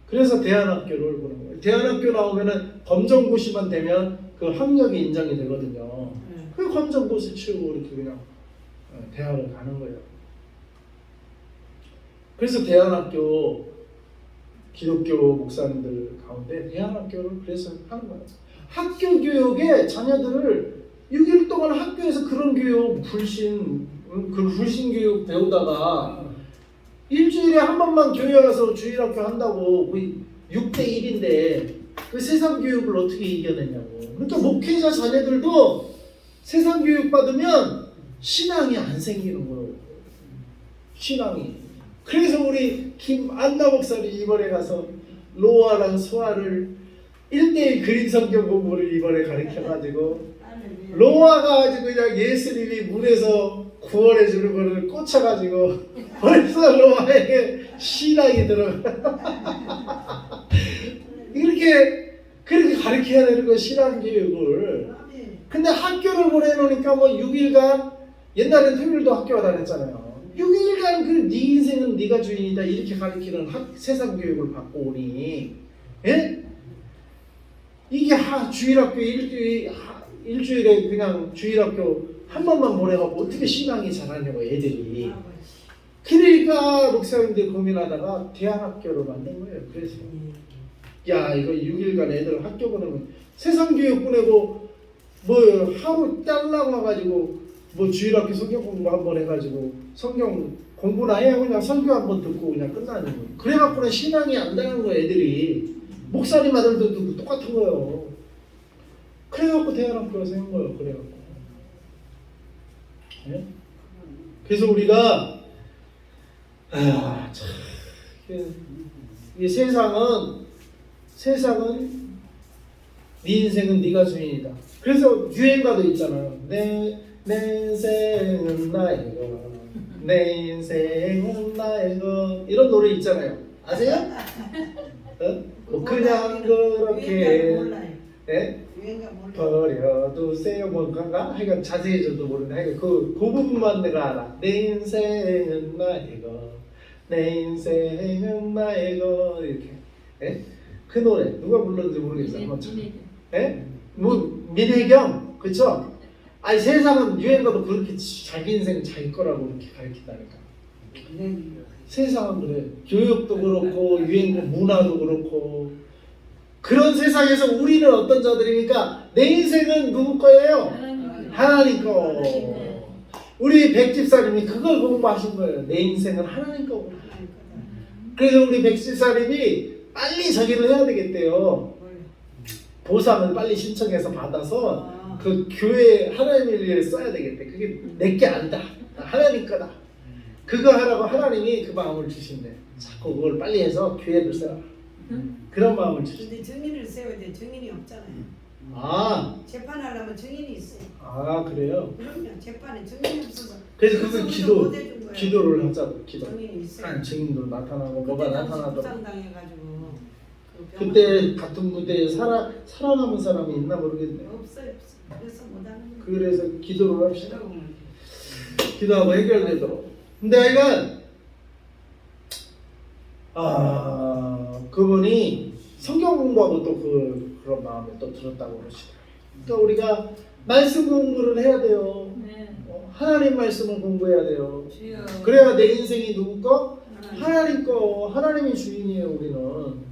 그래서 대안학교를 보는 거예요. 대안학교 나오면은 검정고시만 되면 그 학력이 인정이 되거든요. 그 검정고시 치우고 이렇게 그냥 대학을 가는 거예요. 그래서 대안학교 기독교 목사님들 가운데 대안학교를 그래서 하는 거예요. 학교 교육에 자녀들을 6일 동안 학교에서 그런 교육 불신 교육 배우다가 일주일에 한 번만 교회 가서 주일학교 한다고 6대 1인데 그 세상 교육을 어떻게 이겨내냐고. 그러니까 목회자 자녀들도 세상 교육 받으면 신앙이 안 생기는 거예요. 신앙이. 그래서 우리 김안나 목사님 이번에 가서 로아랑 소아를 1대1 그림 성경 공부를 이번에 가르쳐가지고 로아가 가지고 그냥 예수님이 문에서 구원해 주는 거를 꽂혀가지고 벌써 로아에게 신앙이 들어가. 그렇게 가르쳐야 되는 거 신앙 교육을. 근데 학교를 보내놓으니까 뭐 6일간 옛날엔 토요일도 학교 다녔잖아요. 6일간 그 네 인생은 네가 주인이다 이렇게 가르치는 세상 교육을 받고 오니, 예? 이게 주일학교 일주일에 그냥 주일학교 한 번만 보내갖고 어떻게 신앙이 자라냐고 애들이. 그러니까 목사님들이 고민하다가 대안학교를 만든 거예요. 그래서 야 이거 6일간 애들 학교 보내면 세상 교육 보내고 뭐 하루 딸랑 와가지고 뭐 주일학교 성경 공부 한번 해가지고 성경 공부나 해 그냥 설교 한번 듣고 그냥 끝나는 거예요. 그래갖고는 신앙이 안 되는 거예요. 애들이. 목사님 아들들도 똑같은 거예요. 그래갖고 대안학교에서 한 거예요. 그래갖고. 네? 그래서 우리가 이 세상은 네 인생은 네가 주인이다. 그래서 유행가도 있잖아요. 내 인생은 나의 것, 내 인생은 나의 것 이런 노래 있잖아요. 아세요? 뭐 그냥 그렇게 버려두세요 뭔가 하여간 자세히 저도 모르는데 하여간 그 부분만 내가 알아. 내 인생은 나의 것, 내 인생은 나의 것 이렇게. 예? 그 노래 누가 불렀는지 모르겠어요. 한번 예? 뭐 민혜경 그쵸? 아니 세상은 유행가도 그렇게 자기 인생 자기 거라고 이렇게 가르친다니까. 네. 세상은 그래. 교육도 그렇고 유행도 문화도 그렇고 그런 세상에서 우리는 어떤 자들입니까? 내 인생은 누구 거예요? 하나님 거. 우리 백집사님이 그걸 공부하신 거예요. 내 인생은 하나님 거고. 그래서 우리 백집사님이 빨리 저기를 해야 되겠대요. 보상을 빨리 신청해서 받아서 그 교회 하나님을 위해 써야 되겠대. 그게 내게 아니다. 하나님 거다. 그거 하라고 하나님이 그 마음을 주신대. 자꾸 그걸 빨리 해서 교회를 세워. 그런 마음을 주신대. 근데 증인을 세워야 돼. 증인이 없잖아요. 아, 재판하려면 증인이 있어요. 아 그래요. 그럼요. 재판에 증인이 없어서. 그래서 그걸 우리는 못 해준 거예요. 기도를 하자고 기도. 증인이 있어요. 한 증인도 나타나고 뭐가 나타나더라고. 부상당해가지고. 그때 같은 무대에 살아남은 사람이 있나 모르겠네. 없어요. 그래서 못하는 거예요. 그래서 기도를 합시다. 기도하고 해결되도록. 근데 하여간 그분이 성경 공부하고 또 그런 마음에 또 들었다고 그러시더라고요. 그러니까 우리가 말씀 공부를 해야 돼요. 하나님 말씀을 공부해야 돼요. 그래야 내 인생이 누구 거? 하나님 거. 하나님이 주인이에요. 우리는.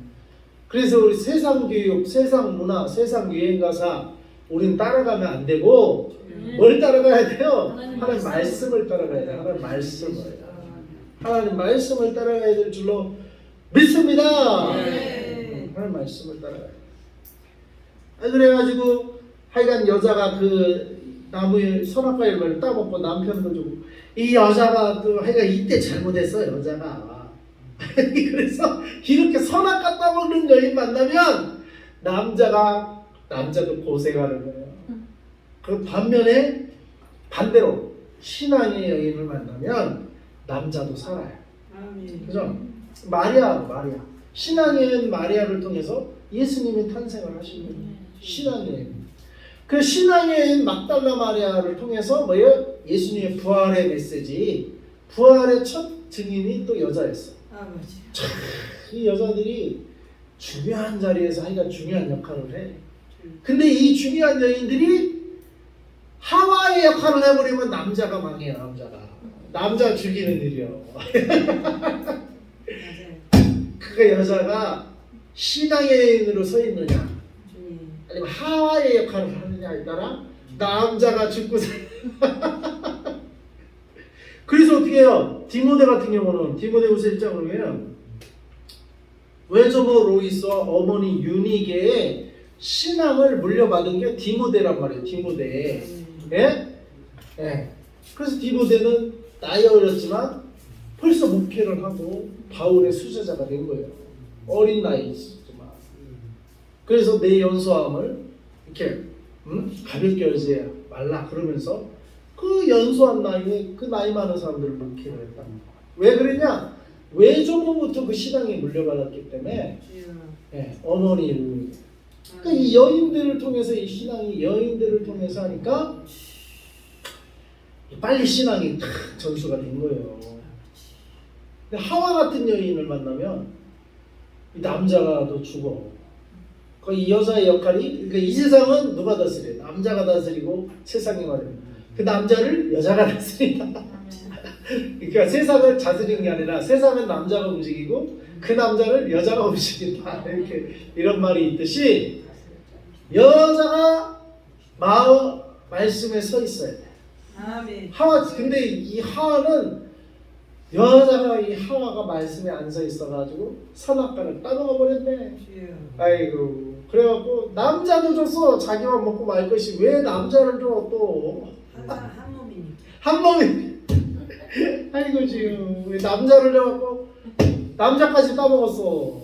그래서 우리 세상 교육, 세상 문화, 세상 유행 가사 우리는 따라가면 안 되고 뭘 따라가야 돼요? 하나님 말씀을 따라가야 돼요. 하나님 말씀을. 하나님 말씀을 따라가야 될 줄로 믿습니다. 하나님 말씀을 따라가야 돼요. 그래가지고 하여간 여자가 그 나무에 선악과일을 따먹고 남편도 주고 이 여자가 또 하여간 이때 잘못했어 여자가. 그래서 이렇게 선악과 따먹는 여인 만나면 남자도 고생하는 거예요. 그 반면에 반대로 신앙의 여인을 만나면 남자도 살아요. 그죠? 마리아. 신앙의 여인 마리아를 통해서 예수님이 탄생을 하신 거예요. 신앙의 여인. 그 신앙의 여인 막달라 마리아를 통해서 뭐예요? 예수님의 부활의 메시지, 부활의 첫 증인이 또 여자였어. 이 여자들이 중요한 자리에서 하여간 중요한 역할을 해. 근데 이 중요한 여인들이 하와의 역할을 해버리면 남자가 망해요. 남자 죽이는 일이요. 그 여자가 신앙의 여인으로 서 있느냐 아니면 하와의 역할을 하느냐에 따라 남자가 죽고 그래서 어떻게 해요? 디모데 같은 경우는 디모데후서 1장을 보면 외조모 로이스와 어머니 유니게의 신앙을 물려받은 게 디모데란 말이에요. 디모데. 예? 예. 그래서 디모데는 나이 어렸지만 벌써 목회를 하고 바울의 수제자가 된 거예요. 어린 나이지만. 그래서 내 연소함을 이렇게 가볍게 여지야 말라 그러면서 그 연소한 나이에 그 나이 많은 사람들을 목회를 했다. 왜 그러냐? 외조모부터 그 신앙이 물려받았기 때문에 예, 어머니를 그러니까 이 여인들을 통해서 이 신앙이 여인들을 통해서 하니까 빨리 신앙이 탁 전수가 된 거예요. 근데 하와 같은 여인을 만나면 이 남자가 더 죽어. 이 여자의 역할이 그러니까 이 세상은 누가 다스려? 남자가 다스리고 세상이 말이야. 그 남자를 여자가 다스린다. 그러니까 세상을 다스리는 게 아니라 세상은 남자가 움직이고 그 남자를 여자가 움직인다. 이렇게 이런 말이 있듯이 여자가 말씀에 서 있어야 돼. 하와 근데 이 하와는 여자가 이 하와가 말씀에 안 서 있어가지고 선악과를 따먹어 버렸네. 아이고 그래갖고 남자도 줬어. 자기만 먹고 말 것이 왜 남자를 줘 또. 한 몸이 아이고 지금 왜 남자를 줘갖고 남자까지 따먹었어.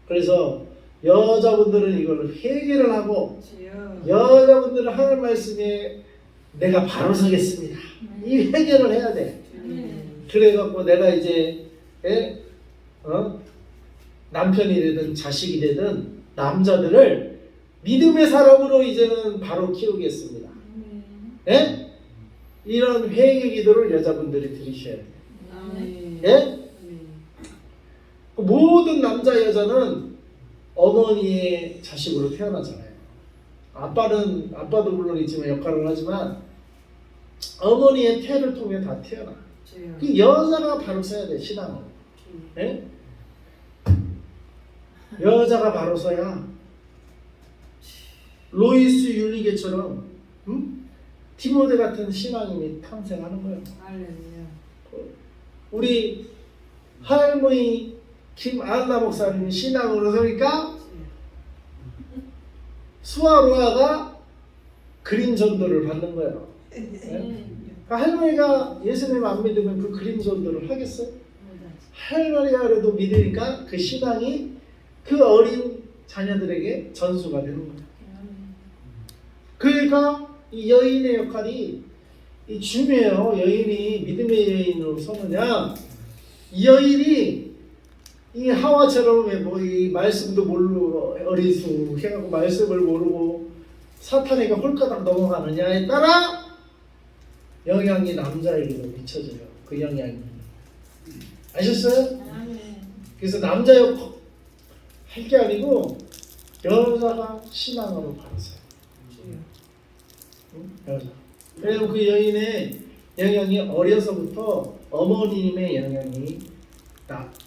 그래서 여자분들은 이걸 해결을 하고 여자분들은 하나님 말씀에 내가 바로 서겠습니다. 이 해결을 해야 돼. 그래갖고 내가 이제 남편이 되든 자식이 되든 남자들을 믿음의 사람으로 이제는 바로 키우겠습니다. 예? 이런 회개 기도를 여자분들이 드리셔야 돼요. 예? 모든 남자 여자는 어머니의 자식으로 태어나잖아요. 아빠도 물론 있지만 역할을 하지만 어머니의 태를 통해 다 태어나. 주여. 그 여자가 바로 서야 돼 신앙을. 예? 여자가 바로 서야 로이스 율리게처럼 디모데 같은 신앙인이 탄생하는 거예요. 할렐루야. 우리 할머니 김안나 목사님이 신앙으로 서니까 수아루아가 그림 전도를 받는 거예요. 네? 그러니까 할머니가 예수님 안 믿으면 그 그림 전도를 하겠어요? 할머니가 그래도 믿으니까 그 신앙이 그 어린 자녀들에게 전수가 되는 거예요. 그러니까 이 여인의 역할이 중요해요. 여인이 믿음의 여인으로 서느냐, 이 여인이 이 하와처럼 이 말씀도 모르고 어리숙해가고 말씀을 모르고 사탄에게 홀가닥 넘어가느냐에 따라 영향이 남자에게도 미쳐져요. 그 영향이. 아셨어요? 그래서 남자 역할 할 게 아니고 여자가 신앙으로 바로 서요. 여자. 왜냐면 그 여인의 영향이 어려서부터 어머님의 영향이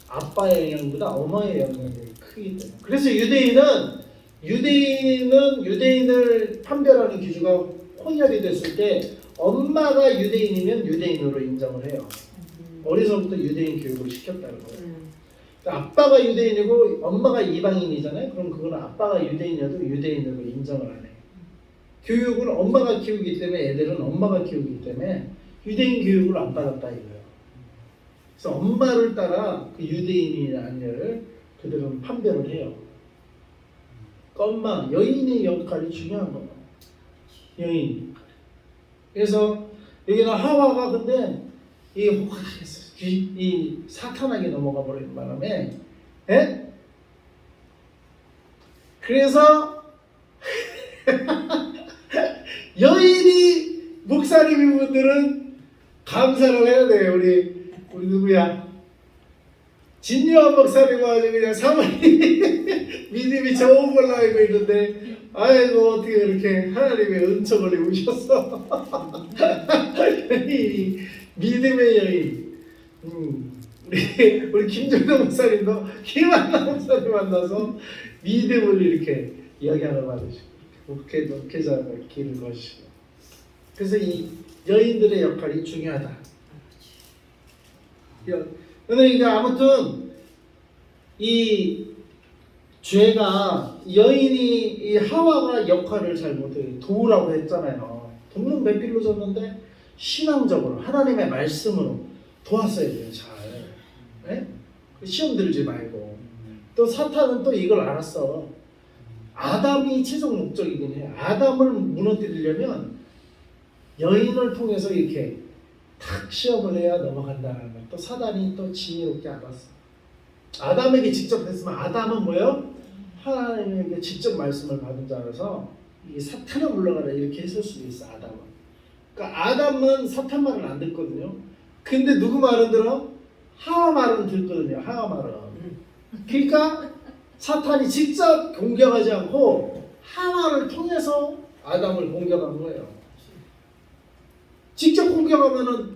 아빠의 영향보다 어머의 영향이 크기 때문에. 그래서 유대인을 판별하는 기준가 혼혈이 됐을 때 엄마가 유대인이면 유대인으로 인정을 해요. 어려서부터 유대인 교육을 시켰다는 거예요. 아빠가 유대인이고 엄마가 이방인이잖아요. 그럼 그건 아빠가 유대인이어도 유대인으로 인정을 안 해요. 교육을 엄마가 키우기 때문에 애들은 엄마가 키우기 때문에 유대인 교육을 안 받았다 이거예요. 그래서 엄마를 따라 그 유대인이 아니냐를 그들은 판별을 해요. 엄마, 여인의 역할이 중요한 거예요. 여인. 그래서 여기는 하와가 근데 이 사탄에게 넘어가 버리는 바람에, 예? 그래서 여인이 목사님인 분들은 감사를 해야 돼요. 우리 누구야? 진요한 목사님 아주 그냥 사모님 믿음이 좋은 걸로 알고 있는데, 아이고 어떻게 그렇게 하나님의 은총을 입으셨어. 믿음의 여인. 우리 김정도 목사님도 김한나 목사님 만나서 믿음을 이렇게 영향을 받으시고 목회자가 기른 것이고. 그래서 이 여인들의 역할이 중요하다. 그러니까 아무튼 이 죄가 여인이 이 하와가 역할을 잘 못해요. 도우라고 했잖아요. 돕는 배필로 줬는데 신앙적으로 하나님의 말씀으로 도왔어야 돼요. 잘. 네? 시험 들지 말고. 또 사탄은 또 이걸 알았어. 아담이 최종 목적이긴 해요. 아담을 무너뜨리려면 여인을 통해서 이렇게 탁 시험을 해야 넘어간다는 걸 또 사단이 또 지혜롭게 알았어. 아담에게 직접 했으면 아담은 뭐예요? 하나님에게 직접 말씀을 받은 자라서 이 사탄을 물러가라 이렇게 했을 수도 있어. 아담은. 그러니까 아담은 사탄 말을 안 듣거든요. 근데 누구 말은 들어? 하와 말은 듣거든요. 하와 말은. 그러니까 사탄이 직접 공격하지 않고 하와를 통해서 아담을 공격한 거예요. 직접 공격하면은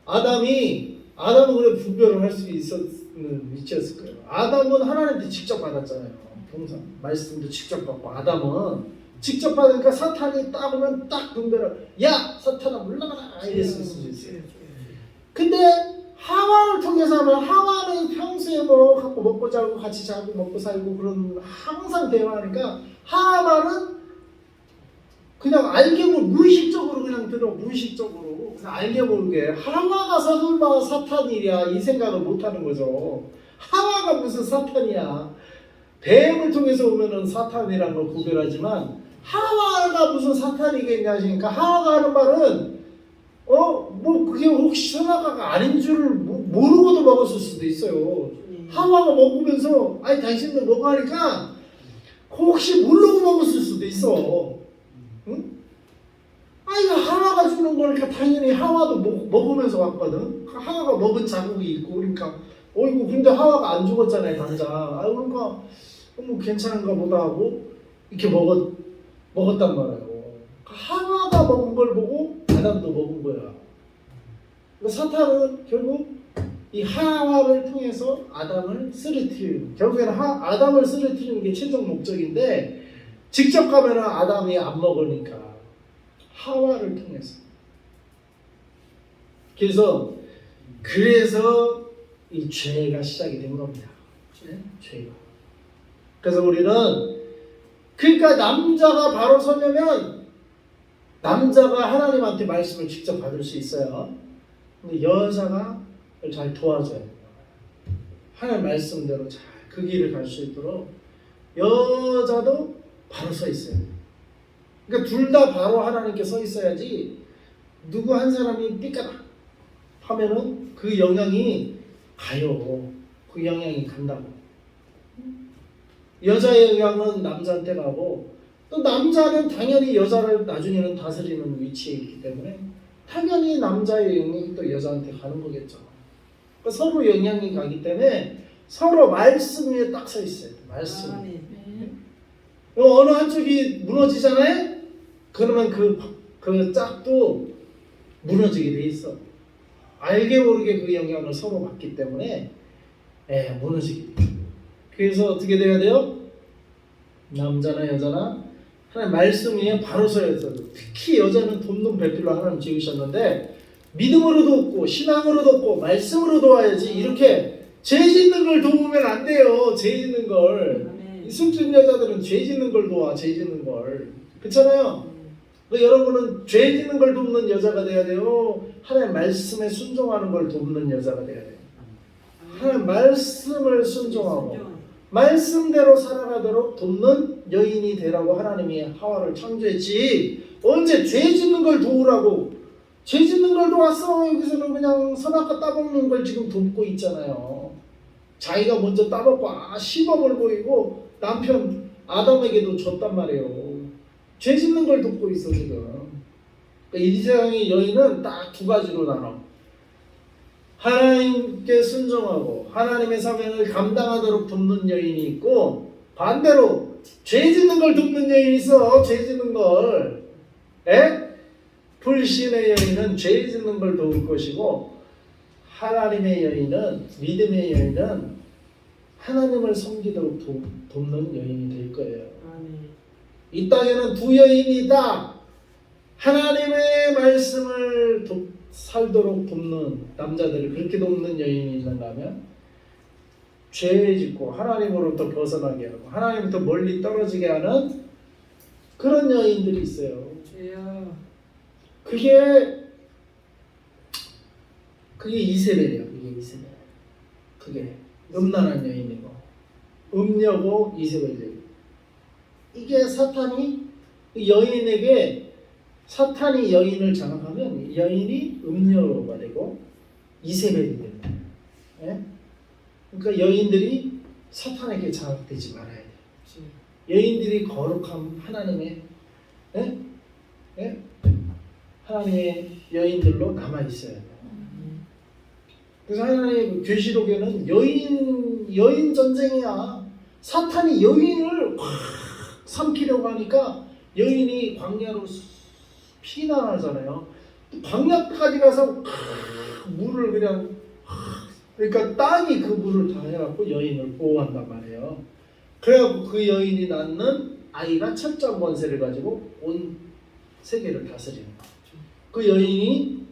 아담은 그래 분별을 할 수 있었는 위치였을 거예요. 아담은 하나님한테 직접 받았잖아요. 동상 말씀도 직접 받고 아담은 직접 받으니까 사탄이 딱 오면 딱 분별을 야 사탄아 물러가라 이랬을 수도 있어요. 근데 하와를 통해서 하면 하와는 평소에 뭐 갖고 먹고 자고 같이 자고 먹고 살고 그런 항상 대화하니까 하와 말은 그냥 알게 모르게 무의식적으로 그냥 들어. 무의식적으로 그냥 알게 모르게 하와가 설마 사탄이랴 이 생각을 못하는 거죠. 하와가 무슨 사탄이야. 뱀을 통해서 오면은 사탄이라는 걸 구별하지만 하와가 무슨 사탄이겠냐 하시니까 하와가 하는 말은 뭐 그게 혹시 선악과가 아닌 줄을 모르고도 먹었을 수도 있어요. 하와가 먹으면서 아니 당신도 먹어 하니까 혹시 모르고 먹었을 수도 있어. 응? 아니 하와가 주는 거니까 당연히 하와도 먹으면서 왔거든. 하와가 먹은 자국이 있고 그러니까 어이구 근데 하와가 안 죽었잖아요 당장. 그러니까 뭐 괜찮은가 보다 하고 이렇게 먹었단 말이에요. 하와가 먹은 걸 보고 아담도 먹은 거야. 사탄은 결국 이 하와를 통해서 아담을 쓰러뜨리는, 결국에는 아담을 쓰러뜨리는 게 최종 목적인데, 직접 가면은 아담이 안 먹으니까 하와를 통해서. 그래서 이 죄가 시작이 된 겁니다. 죄가. 그래서 우리는, 그러니까 남자가 바로 서려면 남자가 하나님한테 말씀을 직접 받을 수 있어요. 근데 여자가 잘 도와줘야 돼요. 하나님 말씀대로 잘 그 길을 갈 수 있도록 여자도 바로 서 있어야 돼요. 그러니까 둘 다 바로 하나님께 서 있어야지, 누구 한 사람이 삐까닥 하면은 그 영향이 가요. 그 영향이 간다고. 여자의 영향은 남자한테 가고, 또 남자는 당연히 여자를 나중에는 다스리는 위치에 있기 때문에 당연히 남자의 영향이 또 여자한테 가는 거겠죠. 그러니까 서로 영향이 가기 때문에 서로 말씀 위에 딱 서 있어요. 말씀. 어느 한쪽이 무너지잖아요? 그러면 그 짝도 무너지게 돼 있어. 알게 모르게 그 영향을 서로 받기 때문에 무너지게 돼. 그래서 어떻게 돼야 돼요? 남자나 여자나 하나님 말씀 위에 바로 서야 돼요. 특히 여자는 돕는 배필로 하나님 지으셨는데, 믿음으로 돕고 신앙으로 돕고 말씀으로 도와야지, 이렇게 죄 짓는 걸 도우면 안 돼요. 죄 짓는 걸. 이 술집 여자들은 죄 짓는 걸 도와. 죄 짓는 걸. 그렇잖아요. 여러분은 죄 짓는 걸 돕는 여자가 돼야 돼요. 하나님 말씀에 순종하는 걸 돕는 여자가 돼야 돼요. 하나님 말씀을 순종하고 말씀대로 살아가도록 돕는 여인이 되라고 하나님이 하와를 창조했지, 언제 죄 짓는 걸 도우라고. 죄 짓는 걸 도왔어. 여기서는 그냥 선악과 따먹는 걸 지금 돕고 있잖아요. 자기가 먼저 따먹고 시범을 보이고 남편 아담에게도 줬단 말이에요. 죄 짓는 걸 돕고 있어 지금. 그러니까 이 세상의 여인은 딱 두 가지로 나눠. 하나님께 순종하고 하나님의 사명을 감당하도록 돕는 여인이 있고, 반대로 죄 짓는 걸 돕는 여인이 있어. 죄 짓는 걸. 불신의 여인은 죄 짓는 걸 도울 것이고, 하나님의 여인은, 믿음의 여인은 하나님을 섬기도록 돕는 여인이 될 거예요. 이 땅에는 두 여인이 있다. 하나님의 말씀을 살도록 돕는 남자들을 그렇게 돕는 여인이 있는가면, 죄 짓고 하나님으로부터 벗어나게 하고 하나님부터 멀리 떨어지게 하는 그런 여인들이 있어요. 그게 이세벨이에요. 그게 이세벨. 그게 음란한 여인이고 음녀고 이세벨이에요. 이게 사탄이 여인에게, 사탄이 여인을 장악하면 여인이 음녀가 되고 이세벨이 됩니다. 그러니까 여인들이 사탄에게 장악되지 말아야 돼요. 여인들이 거룩한 하나님의 하나님의 여인들로 남아 있어야 돼요. 그래서 하나님의 계시록에는 여인 전쟁이야. 사탄이 여인을 확 삼키려고 하니까 여인이 광야로 피난하잖아요. 광야까지 가서 물을 그냥, 그러니까 땅이 그 물을 다 해갖고 여인을 보호한단 말이에요. 그래갖고 그 여인이 낳는 아이가 천장 권세를 가지고 온 세계를 다스리는 거죠. 그 여인이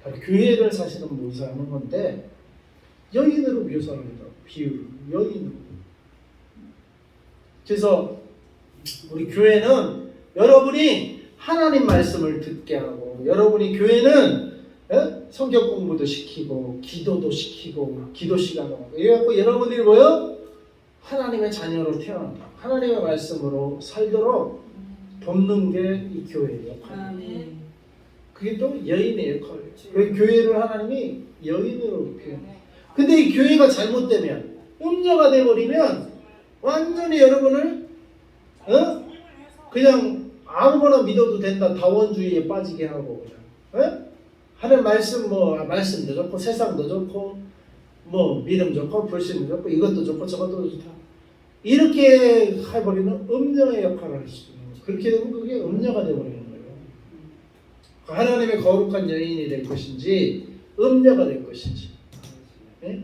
바로 교회를 사실은 묘사하는 건데, 여인으로 묘사를 해요. 비유를 여인으로. 그래서 우리 교회는 여러분이 하나님 말씀을 듣게 하고, 여러분이 교회는 성경 공부도 시키고 기도도 시키고 기도 시간도 하고, 이래갖고 여러분들이 뭐요? 하나님의 자녀로 태어난다. 하나님의 말씀으로 살도록 돕는 게 이 교회의 역할이에요. 그게 또 여인의 역할이에요. 그 교회를 하나님이 여인으로 표현해요. 근데 이 교회가 잘못되면, 음녀가 돼버리면 완전히 여러분을 그냥 아무거나 믿어도 된다, 다원주의에 빠지게 하고, 하나님 말씀, 말씀도 좋고 세상도 좋고 믿음 좋고 불신도 좋고 이것도 좋고 저것도 좋다, 이렇게 해버리는 음녀의 역할을 할 수 있는 거예요. 그렇게 되면 그게 음녀가 되어버리는 거예요. 하나님의 거룩한 여인이 될 것인지 음녀가 될 것이지. 예?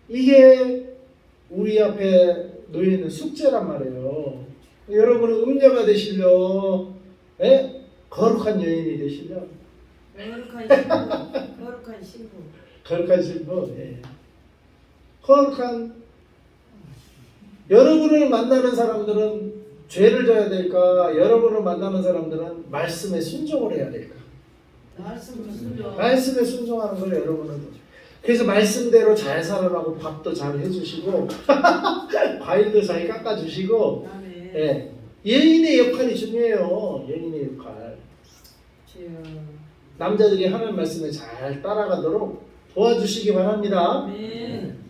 이게 우리 앞에 놓여있는 숙제란 말이에요. 여러분은 음녀가 되시려, 예? 거룩한 여인이 되시려, 거룩한 신부. 거룩한 신부, 예. 거룩한 여러분을 만나는 사람들은 죄를 져야 될까? 여러분을 만나는 사람들은 말씀에 순종을 해야 될까? 말씀으로 순종. 말씀에 순종하는 걸 여러분은. 그래서 말씀대로 잘 살아가고 밥도 잘 해주시고 과일도 잘 깎아주시고. 아멘. 예. 예인의 역할이 중요해요. 예인의 역할. 주여. 남자들이 하나님 말씀에 잘 따라가도록 도와주시기 바랍니다. 아멘.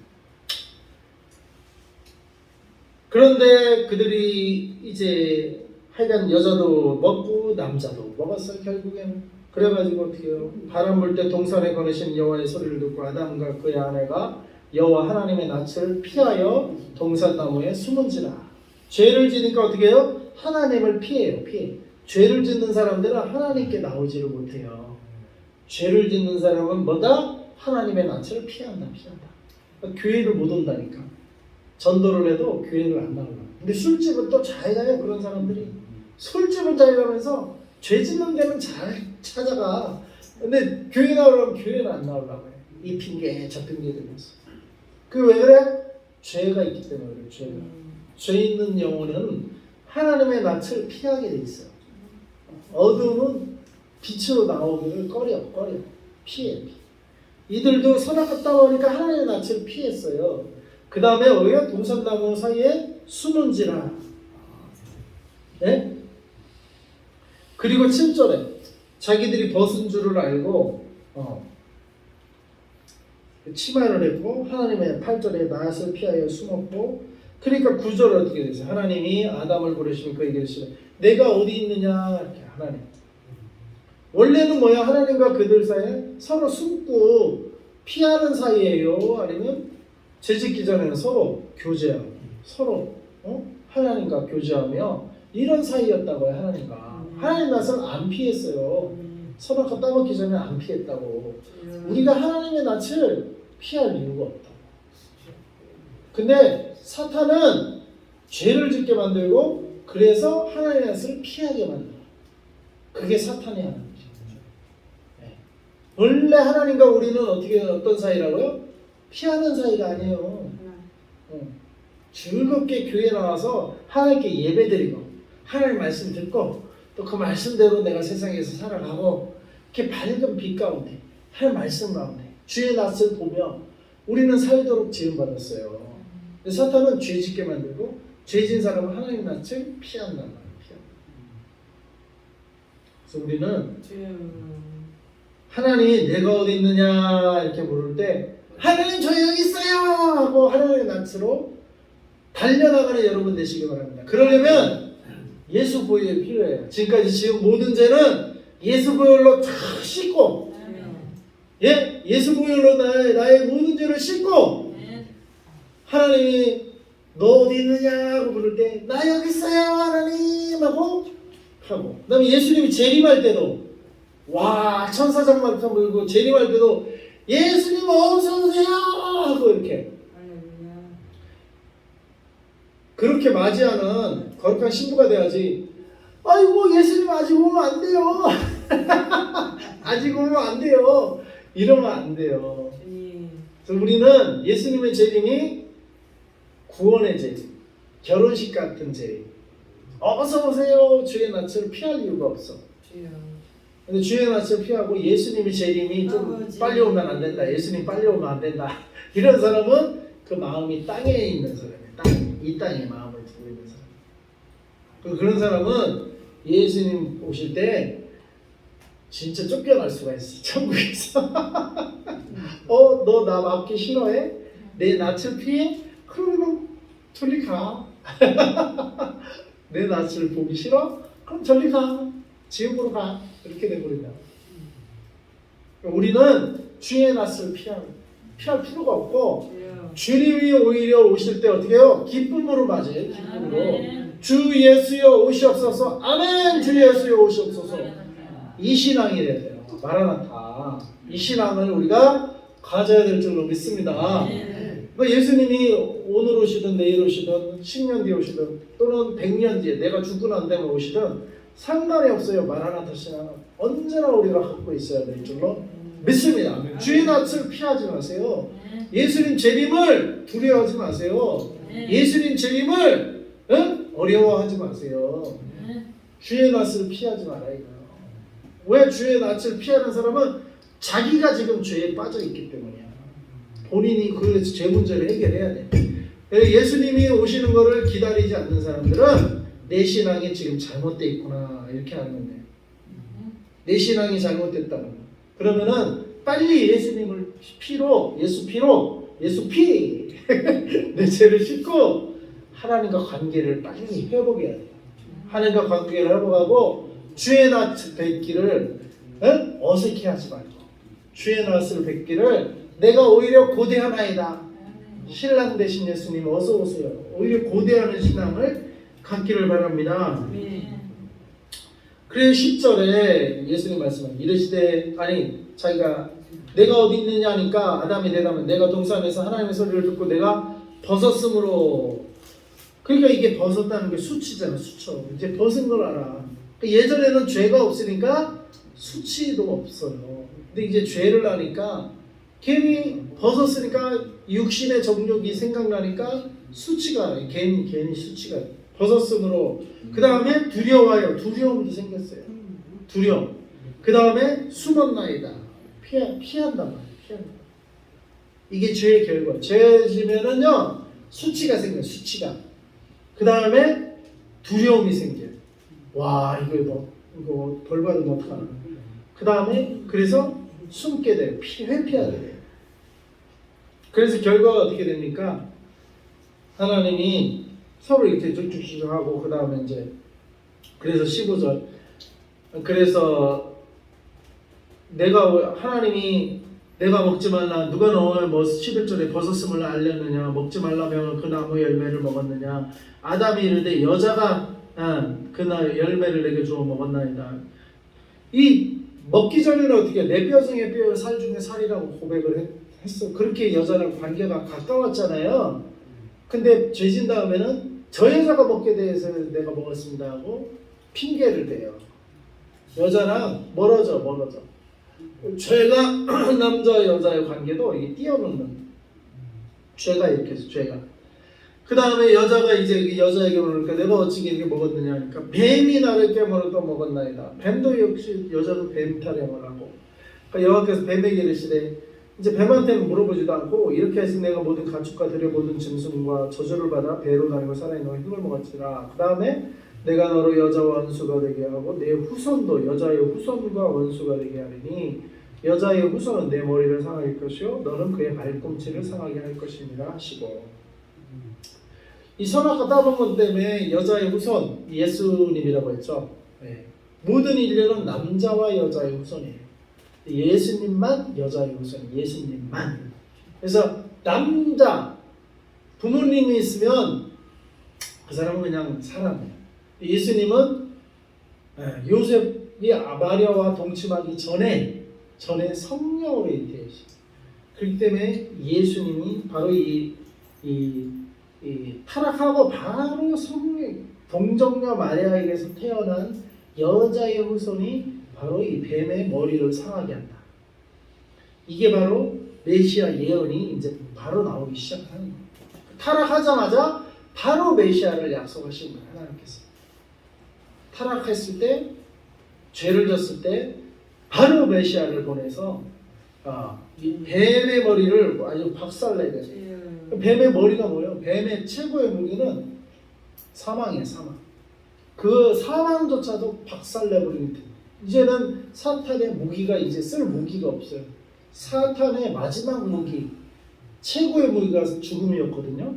그런데 그들이 이제 하여간 여자도 먹고 남자도 먹었어요. 결국에는. 그래가지고 어떻게 해요? 바람 불 때 동산에 거느신 여호와의 소리를 듣고 아담과 그의 아내가 여호와 하나님의 낯을 피하여 동산나무에 숨은지라. 죄를 지니까 어떻게 해요? 하나님을 피해요. 피해. 죄를 짓는 사람들은 하나님께 나오지를 못해요. 죄를 짓는 사람은 뭐다? 하나님의 낯을 피한다. 그러니까 교회를 못 온다니까. 전도를 해도 교회를 안 나오려. 근데 술집은 또 잘 가요. 그런 사람들이. 술집은 잘 가면서 죄 짓는 데는 잘 찾아가. 근데 교회 나오려면 교회는 안 나오려고 해. 이 핑계 저 핑계 들면서. 그 왜 그래? 죄가 있기 때문에 그래. 죄가. 죄 있는 영혼은 하나님의 낯을 피하게 돼 있어요. 어둠은 빛으로 나오기를 꺼려. 피해. 이들도 선악했다 보니까 하나님의 낯을 피했어요. 그 다음에 우리가 동산나무 사이에 숨은지라. 네? 그리고 7절에 자기들이 벗은 줄을 알고 치마를 했고 하나님의 8절에 낯을 피하여 숨었고. 그러니까 9절에 어떻게 되세요? 하나님이 아담을 부르시면 그에게 이르시되 내가 어디 있느냐. 이렇게 하나님. 원래는 뭐야? 하나님과 그들 사이에 서로 숨고 피하는 사이예요? 아니면 죄짓기 전에는 서로 교제하고 서로 하나님과 교제하며 이런 사이였다고요. 하나님과. 하나님 낯을 안 피했어요. 서로 따먹기 전에 안 피했다고. 우리가 하나님의 낯을 피할 이유가 없다. 근데 사탄은 죄를 짓게 만들고 그래서 하나님의 낯을 피하게 만들어. 그게 사탄이 하는 거죠. 네. 원래 하나님과 우리는 어떤 사이라고요? 피하는 사이가 아니에요. 즐겁게 교회 나와서 하나님께 예배드리고 하나님 말씀 듣고 또 그 말씀대로 내가 세상에서 살아가고 이렇게 밝은 빛 가운데 하나님 말씀 가운데 주의 낯을 보며 우리는 살도록 지음받았어요. 사탄은 죄 짓게 만들고 죄진 사람은 하나님 낯을 피한단 말이에요. 그래서 우리는 하나님 내가 어디 있느냐 이렇게 물을 때 하나님 저 여기 있어요 하고 하나님의 낯으로 달려나가는 여러분 되시기 바랍니다. 그러려면 예수 보혈이 필요해요. 지금까지 지은 모든 죄는 예수 보혈로 쫙 씻고 예수 보혈로 나의 모든 죄를 씻고 하나님이 너 어디 있느냐고 부를 때 나 여기 있어요 하나님 하고 그 다음에 예수님이 재림할 때도 와 천사장만큼 불고 재림할 때도 예수님 어서 오세요 하고 이렇게 그렇게 맞이하는 거룩한 신부가 돼야지. 아이고 예수님 아직 오면 안 돼요. 아직 오면 안 돼요. 이러면 안 돼요. 그래서 우리는 예수님의 재림이 구원의 재림, 결혼식 같은 재림. 어서 오세요. 주의 낯을 피할 이유가 없어. 근데 주의 낯을 피하고 예수님의 재림이 좀 빨리 오면 안 된다. 예수님 빨리 오면 안 된다. 이런 사람은 그 마음이 땅에 있는 사람이에요. 이 땅에 마음을 두고 있는 사람. 그런 사람은 예수님 오실 때 진짜 쫓겨날 수가 있어. 천국에서. 너 나 맞기 싫어해? 내 낯을 피해? 그러면 저리 가. 내 낯을 보기 싫어? 그럼 저리 가. 지옥으로 가. 이렇게 돼버린다. 우리는 주의 낯을 피할 필요가 없고 주님이 오히려 오실 때 어떻게 해요? 기쁨으로 맞이해요. 기쁨으로. 아멘. 주 예수여 오시옵소서. 아멘. 주 예수여 오시옵소서. 이 신앙이 돼야 돼요. 마라나타. 이 신앙을 우리가 가져야 될 줄로 믿습니다. 그러니까 예수님이 오늘 오시든 내일 오시든 10년 뒤에 오시든 또는 100년 뒤에 내가 죽고 난 다음에 오시든 상관이 없어요. 마라나타 신앙은 언제나 우리가 갖고 있어야 될 줄로 믿습니다. 주의 낯을 피하지 마세요. 예수님 재림을 두려워하지 마세요. 예수님 재림을 어려워하지 마세요. 주의 낯을 피하지 말아야 해요. 왜 주의 낯을 피하는 사람은 자기가 지금 죄에 빠져 있기 때문이야. 본인이 그 죄 문제를 해결해야 돼. 예수님이 오시는 것을 기다리지 않는 사람들은 내 신앙이 지금 잘못되어 있구나 이렇게 하는 거예요. 내 신앙이 잘못됐다는 거예요. 그러면은 빨리 예수님을 피로 예수 피 내 죄를 씻고 하나님과 관계를 빨리 회복해야 돼요. 하나님과 관계를 회복하고 주의 낯 뵙기를 어색해하지 말고 주의 낯을 뵙기를 내가 오히려 고대하나이다. 신랑 되신 예수님 어서 오세요. 오히려 고대하는 신앙을 갖기를 바랍니다. 그래서 10절에 예수님 말씀은 이르시되 자기가 내가 어디 있느냐 하니까 아담이 대답하면 내가 동산에서 하나님의 소리를 듣고 내가 벗었으므로. 그러니까 이게 벗었다는 게 수치잖아. 수쳐. 이제 벗은 걸 알아. 예전에는 죄가 없으니까 수치도 없어요. 근데 이제 죄를 하니까 괜히 벗었으니까 육신의 정욕이 생각나니까 수치가 괜히 수치가 벗었으므로. 그 다음에 두려워요. 두려움도 생겼어요. 두려움. 그 다음에 숨었나이다. 피한단 말이에요. 피한다. 이게 죄의 결과. 죄 지면은요 수치가 생겨요. 수치가. 그 다음에 두려움이 생겨요. 와 이거 벌 받으면 어떡하나. 그 다음에 그래서 숨게 돼요. 회피하게 돼요. 그래서 결과가 어떻게 됩니까? 하나님이 서로 이렇게 쭉쭉쭉 하고 그 다음에 이제 그래서 15절 그래서 하나님이 내가 먹지 말라 누가 너를 11절에 벗었음을 알렸느냐 먹지 말라며 그 나무 열매를 먹었느냐 아담이 이르되 여자가 그날 열매를 내게 주어 먹었나이다. 이 먹기 전에는 어떻게 내 뼈 중에 뼈 살 중에 살이라고 고백을 했어. 그렇게 여자랑 관계가 가까웠잖아요. 근데 죄진 다음에는 저 여자가 먹게 돼서 내가 먹었습니다 하고 핑계를 대요. 여자랑 멀어져. 죄가 남자 여자의 관계도 이게 뛰어넘는 죄가 이렇게 해서 죄가. 그 다음에 여자가 이제 여자에게 물으니까 내가 어찌게 이렇게 먹었느냐 하니까 뱀이 나를 깨물어 또 먹었나이다. 뱀도 역시 여자도 뱀 타령을 하고. 그러니까 여호와께서 뱀에게 이르시되 이제 뱀한테는 물어보지도 않고 이렇게 해서 내가 모든 가축과 들의 모든 짐승과 저주를 받아 배로 다니고 살아있는 흙을 먹었지라. 그 다음에 내가 너로 여자와 원수가 되게 하고 내 후손도 여자의 후손과 원수가 되게 하리니 여자의 후손은 내 머리를 상할 것이요 너는 그의 발꿈치를 상하게 할 것이니라 하시고. 이 선악과 따본 것 때문에 여자의 후손 예수님이라고 했죠. 네. 모든 인류는 남자와 여자의 후손이에요. 예수님만 여자의 후손, 예수님만. 그래서 남자 부모님이 있으면 그 사람은 그냥 사람이에요. 예수님은 요셉이 마리아와 동침하기 전에 성령으로 잉태하시고 그렇기 때문에 예수님이 바로 이 타락하고 바로 동정녀 마리아에게서 태어난 여자의 후손이 바로 이 뱀의 머리를 상하게 한다. 이게 바로 메시아 예언이 이제 바로 나오기 시작하는 거예요. 타락하자마자 바로 메시아를 약속하신 거예요. 하나님께서. 타락했을 때, 죄를 졌을 때 바로 메시아를 보내서 이 뱀의 머리를 아주 박살내게 해요. 뱀의 머리가 뭐예요? 뱀의 최고의 무기는 사망이에요. 사망. 그 사망조차도 박살내버리는 데 이제는 사탄의 무기가 이제 쓸 무기가 없어요. 사탄의 마지막 무기, 최고의 무기가 죽음이었거든요.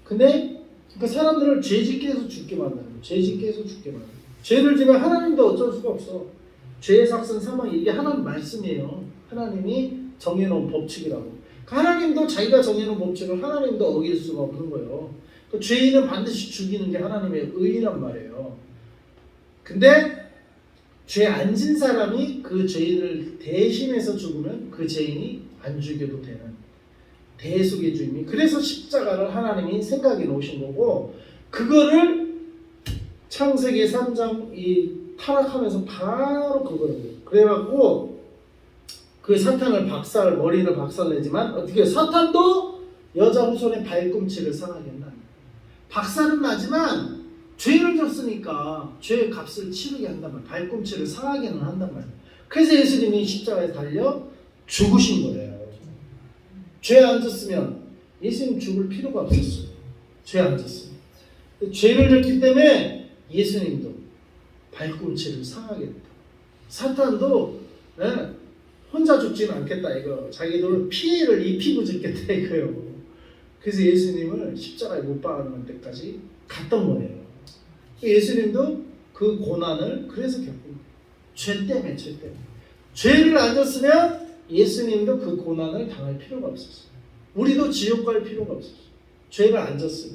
근데 그 사람들을 죄짓게 해서 죽게 만드는 거예요. 죄짓게 해서 죽게 만드는 거예요. 죄를 지면 하나님도 어쩔 수가 없어. 죄의 삭은 사망, 이게 하나님 말씀이에요. 하나님이 정해놓은 법칙이라고. 하나님도 자기가 정해놓은 법칙을 하나님도 어길 수가 없는 거예요. 그 죄인은 반드시 죽이는 게 하나님의 의란 말이에요. 근데 죄 안 진 사람이 그 죄인을 대신해서 죽으면 그 죄인이 안 죽여도 되는 대속의 주님이, 그래서 십자가를 하나님이 생각해 놓으신 거고, 그거를 창세기 3장 이 타락하면서 바로 그거를 그래갖고 그 사탄을 머리를 박살내지만 어떻게 사탄도 여자 후손의 발꿈치를 상하게 한다. 박살은 나지만 죄를 졌으니까 죄의 값을 치르게 한단 말이야. 발꿈치를 상하게는 한단 말이야. 그래서 예수님이 십자가에 달려 죽으신 거예요. 죄 안 졌으면 예수님 죽을 필요가 없었어요. 죄 안 졌으면. 죄를 졌기 때문에 예수님도 발꿈치를 상하게 했다. 사탄도 혼자 죽지는 않겠다 이거. 자기도 피해를 입히고 죽겠다 이거요. 그래서 예수님을 십자가에 못 박는 데까지 갔던 거예요. 예수님도 그 고난을 그래서 겪은 거예요. 죄 때문에. 죄를 안 졌으면 예수님도 그 고난을 당할 필요가 없었어요. 우리도 지옥 갈 필요가 없었어요. 죄를 안 졌어요.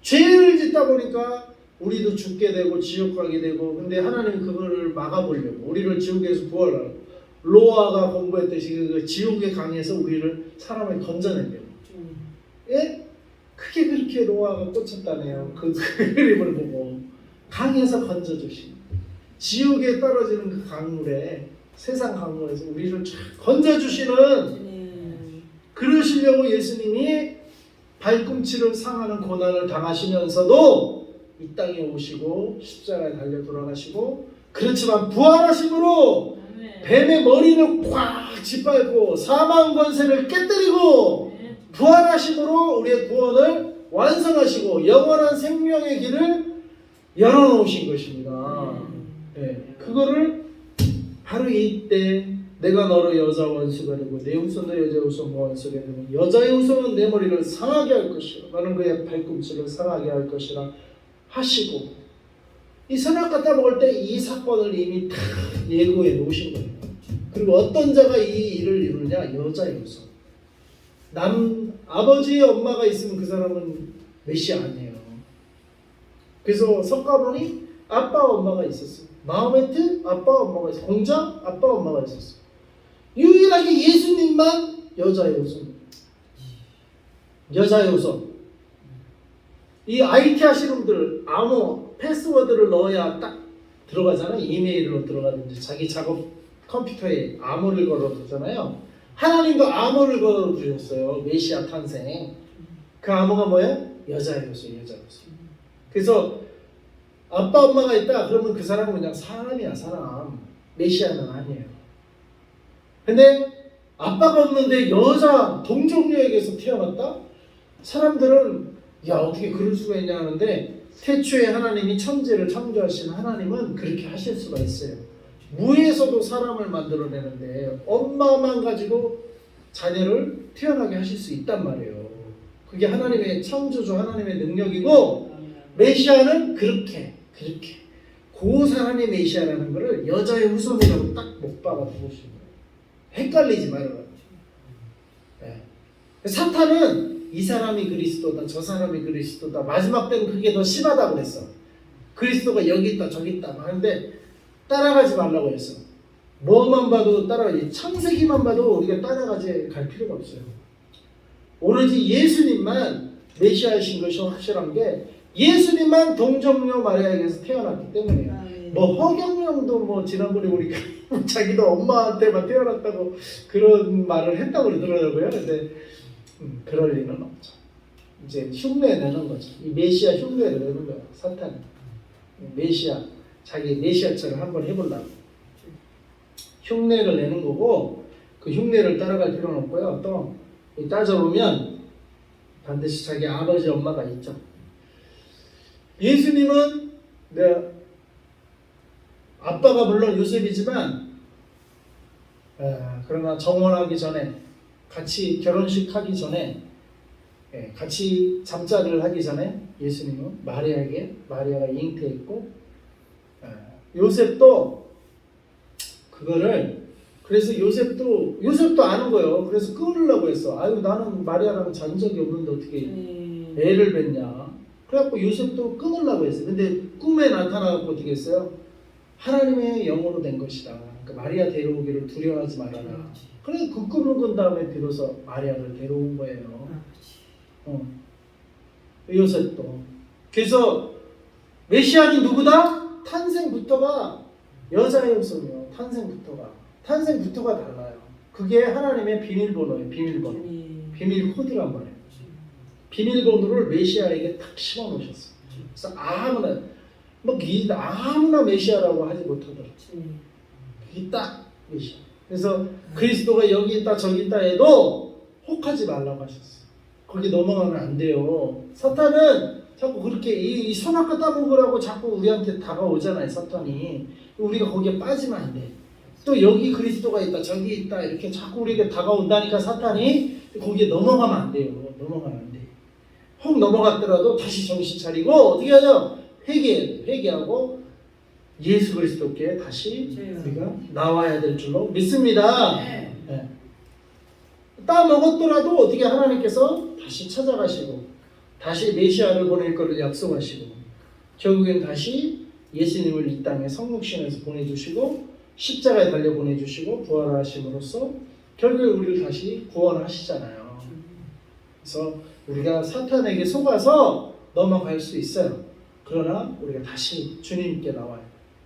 죄를 짓다 보니까 우리도 죽게 되고 지옥 가게 되고, 근데 하나님이 그거를 막아보려고 우리를 지옥에서 구하려고 노아가 공부했듯이 그 지옥의 강에서 우리를 사람을 건져내려고. 예? 크게 그렇게 노아가 꽂혔다네요. 그 그림을 보고 강에서 건져주신, 지옥에 떨어지는 그 강물에, 세상 강물에서 우리를 쫙 건져주시는, 그러시려고 예수님이 발꿈치를 상하는 고난을 당하시면서도 이 땅에 오시고 십자가에 달려 돌아가시고, 그렇지만 부활하심으로 뱀의 머리를 꽉 짓밟고 사망 권세를 깨뜨리고 부활하심으로 우리의 구원을 완성하시고 영원한 생명의 길을 열어놓으신 것입니다. 네, 그거를 바로 이때 내가 너로 여자 원수가 되고 내 후손도 여자 후손 원수가 되고 여자의 후손은 내 머리를 상하게 할 것이라 나는 그의 발꿈치를 상하게 할 것이라 하시고, 이 선악 갖다 먹을 때 이 사건을 이미 다 예고해 놓으신 거예요. 그리고 어떤 자가 이 일을 이루느냐? 여자의 후손. 아버지의 엄마가 있으면 그 사람은 메시아 아니에요. 그래서 석가모니 아빠 엄마가 있었어요. 마호메트 아빠 엄마가 있었어요. 공자 아빠 엄마가 있었어요. 유일하게 예수님만 여자의 후손. 여자의 후손. 이 IT 하시는 분들 암호 패스워드를 넣어야 딱 들어가잖아요. 이메일로 들어가든지 자기 작업 컴퓨터에 암호를 걸어두잖아요. 하나님도 암호를 걸어두셨어요. 메시아 탄생. 그 암호가 뭐예요? 여자의 후손, 여자의 후손. 그래서 아빠 엄마가 있다 그러면 그 사람은 그냥 사람이야, 사람. 메시아는 아니에요. 근데 아빠가 없는데 여자 동정녀에게서 태어났다? 사람들은 야 어떻게 그럴 수가 있냐 하는데, 태초에 하나님이 천지를 창조하신 하나님은 그렇게 하실 수가 있어요. 무에서도 사람을 만들어내는데 엄마만 가지고 자녀를 태어나게 하실 수 있단 말이에요. 그게 하나님의 창조주 하나님의 능력이고, 메시아는 그렇게 그 사람이 메시아라는 것을 여자의 후손이라고 딱 못 박아 두시는 거예요. 헷갈리지 말아라. 네. 사탄은 이 사람이 그리스도다 저 사람이 그리스도다, 마지막 때는 그게 더 심하다고 그랬어. 그리스도가 여기 있다 저기 있다 하는데 따라가지 말라고 했어. 뭐만 봐도 따라가지, 창세기만 봐도 우리가 따라가지 갈 필요가 없어요. 오로지 예수님만 메시아이신 것이 확실한 게, 예수님만 동정녀 마리아에게서 태어났기 때문이에요. 뭐 허경영도 뭐 지난번에 우리가 자기도 엄마한테만 태어났다고 그런 말을 했다고 그러더라고요. 근데 그럴 리는 없죠. 이제 흉내 내는 거죠. 이 메시아 흉내를 내는 거야, 사탄이. 메시아, 자기 메시아처럼 한번 해보려고 흉내를 내는 거고, 그 흉내를 따라갈 필요는 없고요. 또 따져보면 반드시 자기 아버지 엄마가 있죠. 예수님은 아빠가 물론 요셉이지만 그러나 정혼하기 전에, 같이 결혼식 하기 전에, 같이 잠자리를 하기 전에 예수님은 마리아가 잉태했고, 요셉도 그거를, 그래서 요셉도 아는 거예요. 그래서 끊으려고 했어. 아유 나는 마리아랑 잔 적이 없는데 어떻게 애를 낳냐. 그래갖고 요셉도 끊으려고 했어요. 근데 꿈에 나타나갖고 어떻게 했어요? 하나님의 영으로 된 것이다. 그러니까 마리아 데려오기를 두려워하지 말아라. 그래 그 꿈을 꾼 다음에 비로소 마리아를 데려온 거예요. 요셉도. 그래서 메시아는 누구다? 탄생부터가 여자의 음성이요. 탄생부터가 달라요. 그게 하나님의 비밀번호예요. 비밀번호. 비밀 코드란 말이에요. 비밀번호를 메시아에게 딱 심어 놓으셨어요. 그래서 아무나 메시아라고 하지 못하더라고요. 그게 딱 메시아. 그래서 그리스도가 여기 있다 저기 있다 해도 혹하지 말라고 하셨어요. 거기 넘어가면 안 돼요. 사탄은 자꾸 그렇게 이 손아까 따먹으라고 자꾸 우리한테 다가오잖아요. 사탄이. 우리가 거기에 빠지면 안 돼. 또 여기 그리스도가 있다 저기 있다 이렇게 자꾸 우리에게 다가온다니까 사탄이 거기에 넘어가면 안 돼요. 넘어가면 안 돼. 혹 넘어갔더라도 다시 정신 차리고 어떻게 하냐? 회개하고 예수 그리스도께 다시 우리가 나와야 될 줄로 믿습니다. 네. 네. 따먹었더라도 어떻게 하나님께서 다시 찾아가시고 다시 메시아를 보낼 것을 약속하시고 결국엔 다시 예수님을 이 땅에 성육신에서 보내주시고 십자가에 달려 보내주시고 부활하심으로써 결국에 우리를 다시 구원하시잖아요. 그래서 우리가 사탄에게 속아서 넘어갈 수 있어요. 그러나 우리가 다시 주님께 나와요.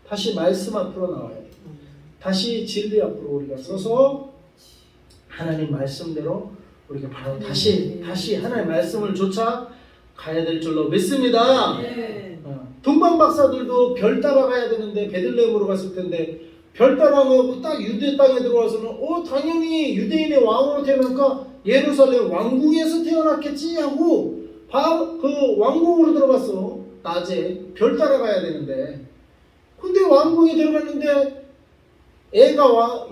다시 말씀 앞으로 나와요. 다시 진리 앞으로 우리가 서서 하나님 말씀대로 우리가 바로 다시 하나님 말씀을 쫓아 가야 될 줄로 믿습니다. 동방 박사들도 별 따라가야 되는데 베들레헴으로 갔을 텐데 별 따라가고 딱 유대 땅에 들어와서는 당연히 유대인의 왕으로 태어나니까 예루살렘 왕궁에서 태어났겠지 하고 바로 그 왕궁으로 들어갔어. 낮에 별 따라가야 되는데 근데 왕궁에 들어갔는데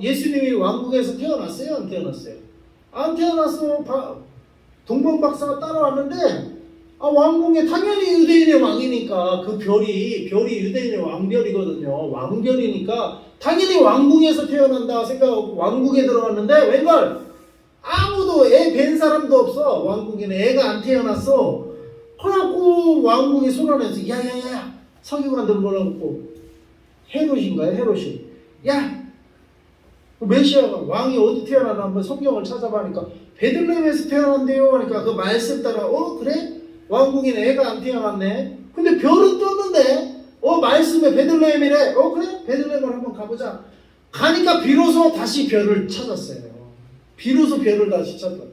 예수님이 왕궁에서 태어났어요? 안 태어났어요? 안 태어났어. 동방 박사가 따라왔는데 왕궁에 당연히 유대인의 왕이니까 그 별이 유대인의 왕별이거든요. 왕별이니까 당연히 왕궁에서 태어난다 생각하고 왕궁에 들어갔는데 웬걸 아무도 애 뵌 사람도 없어. 왕궁에는 애가 안 태어났어. 그래갖고 왕궁이 소란해서 야야야 서기관들 뭐라고 헤롯인가요? 헤롯이 야 메시아가 왕이 어디 태어나나 한번 성경을 찾아보니까 베들레헴에서 태어난대요. 그러니까 그 말씀 따라 그래? 왕궁에는 애가 안 태어났네. 근데 별은 떴는데 말씀에 베들레헴이래. 그래? 베들레헴을 한번 가보자. 가니까 비로소 다시 별을 찾았어요. 비로소 별을 다시 찾았다.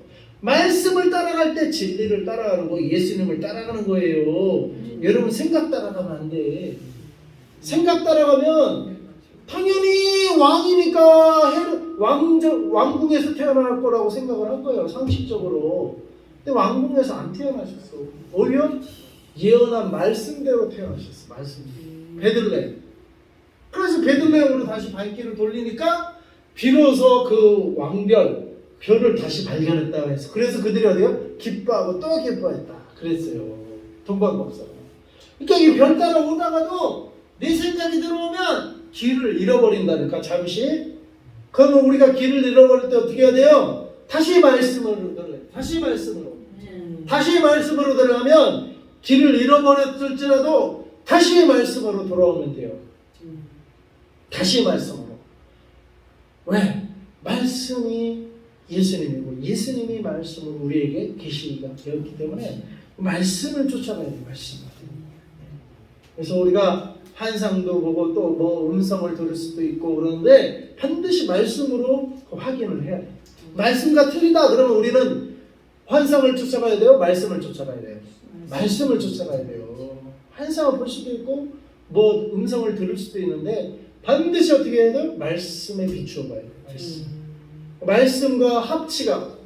말씀을 따라갈 때 진리를 따라가는 거 예수님을 따라가는 거예요. 여러분 생각 따라가면 안 돼. 생각 따라가면 당연히 왕이니까 왕궁에서 태어날 거라고 생각을 한 거예요. 상식적으로. 근데 왕궁에서 안 태어나셨어. 오히려 예언한 말씀대로 태어나셨어. 말씀. 베들레헴. 그래서 베들레헴으로 다시 발길을 돌리니까 비로소 그 별을 다시 발견했다고 해서 그래서 그들이 어디요? 기뻐하고 또 기뻐했다. 그랬어요. 동방박사가. 그러니까 이 별 따라 오다가도 내 생각이 들어오면 길을 잃어버린다니까 잠시. 그러면 우리가 길을 잃어버릴 때 어떻게 해야 돼요? 다시 말씀으로 들어요. 다시 말씀으로 들어가면 길을 잃어버렸을지라도 다시 말씀으로 돌아오면 돼요. 다시 말씀으로. 왜? 말씀이 예수님이고 예수님이 말씀으로 우리에게 계시가 되었기 때문에 말씀을 쫓아가야 돼요. 말씀. 그래서 우리가 환상도 보고 또 뭐 음성을 들을 수도 있고 그러는데 반드시 말씀으로 확인을 해야 돼요. 말씀과 틀리다 그러면 우리는 환상을 쫓아가야 돼요? 말씀을 쫓아가야 돼요? 말씀을 쫓아가야 돼요. 환상을 볼 수도 있고 뭐 음성을 들을 수도 있는데 반드시 어떻게 해야 돼요? 말씀에 비추어 봐야 돼요. 말씀과 합치가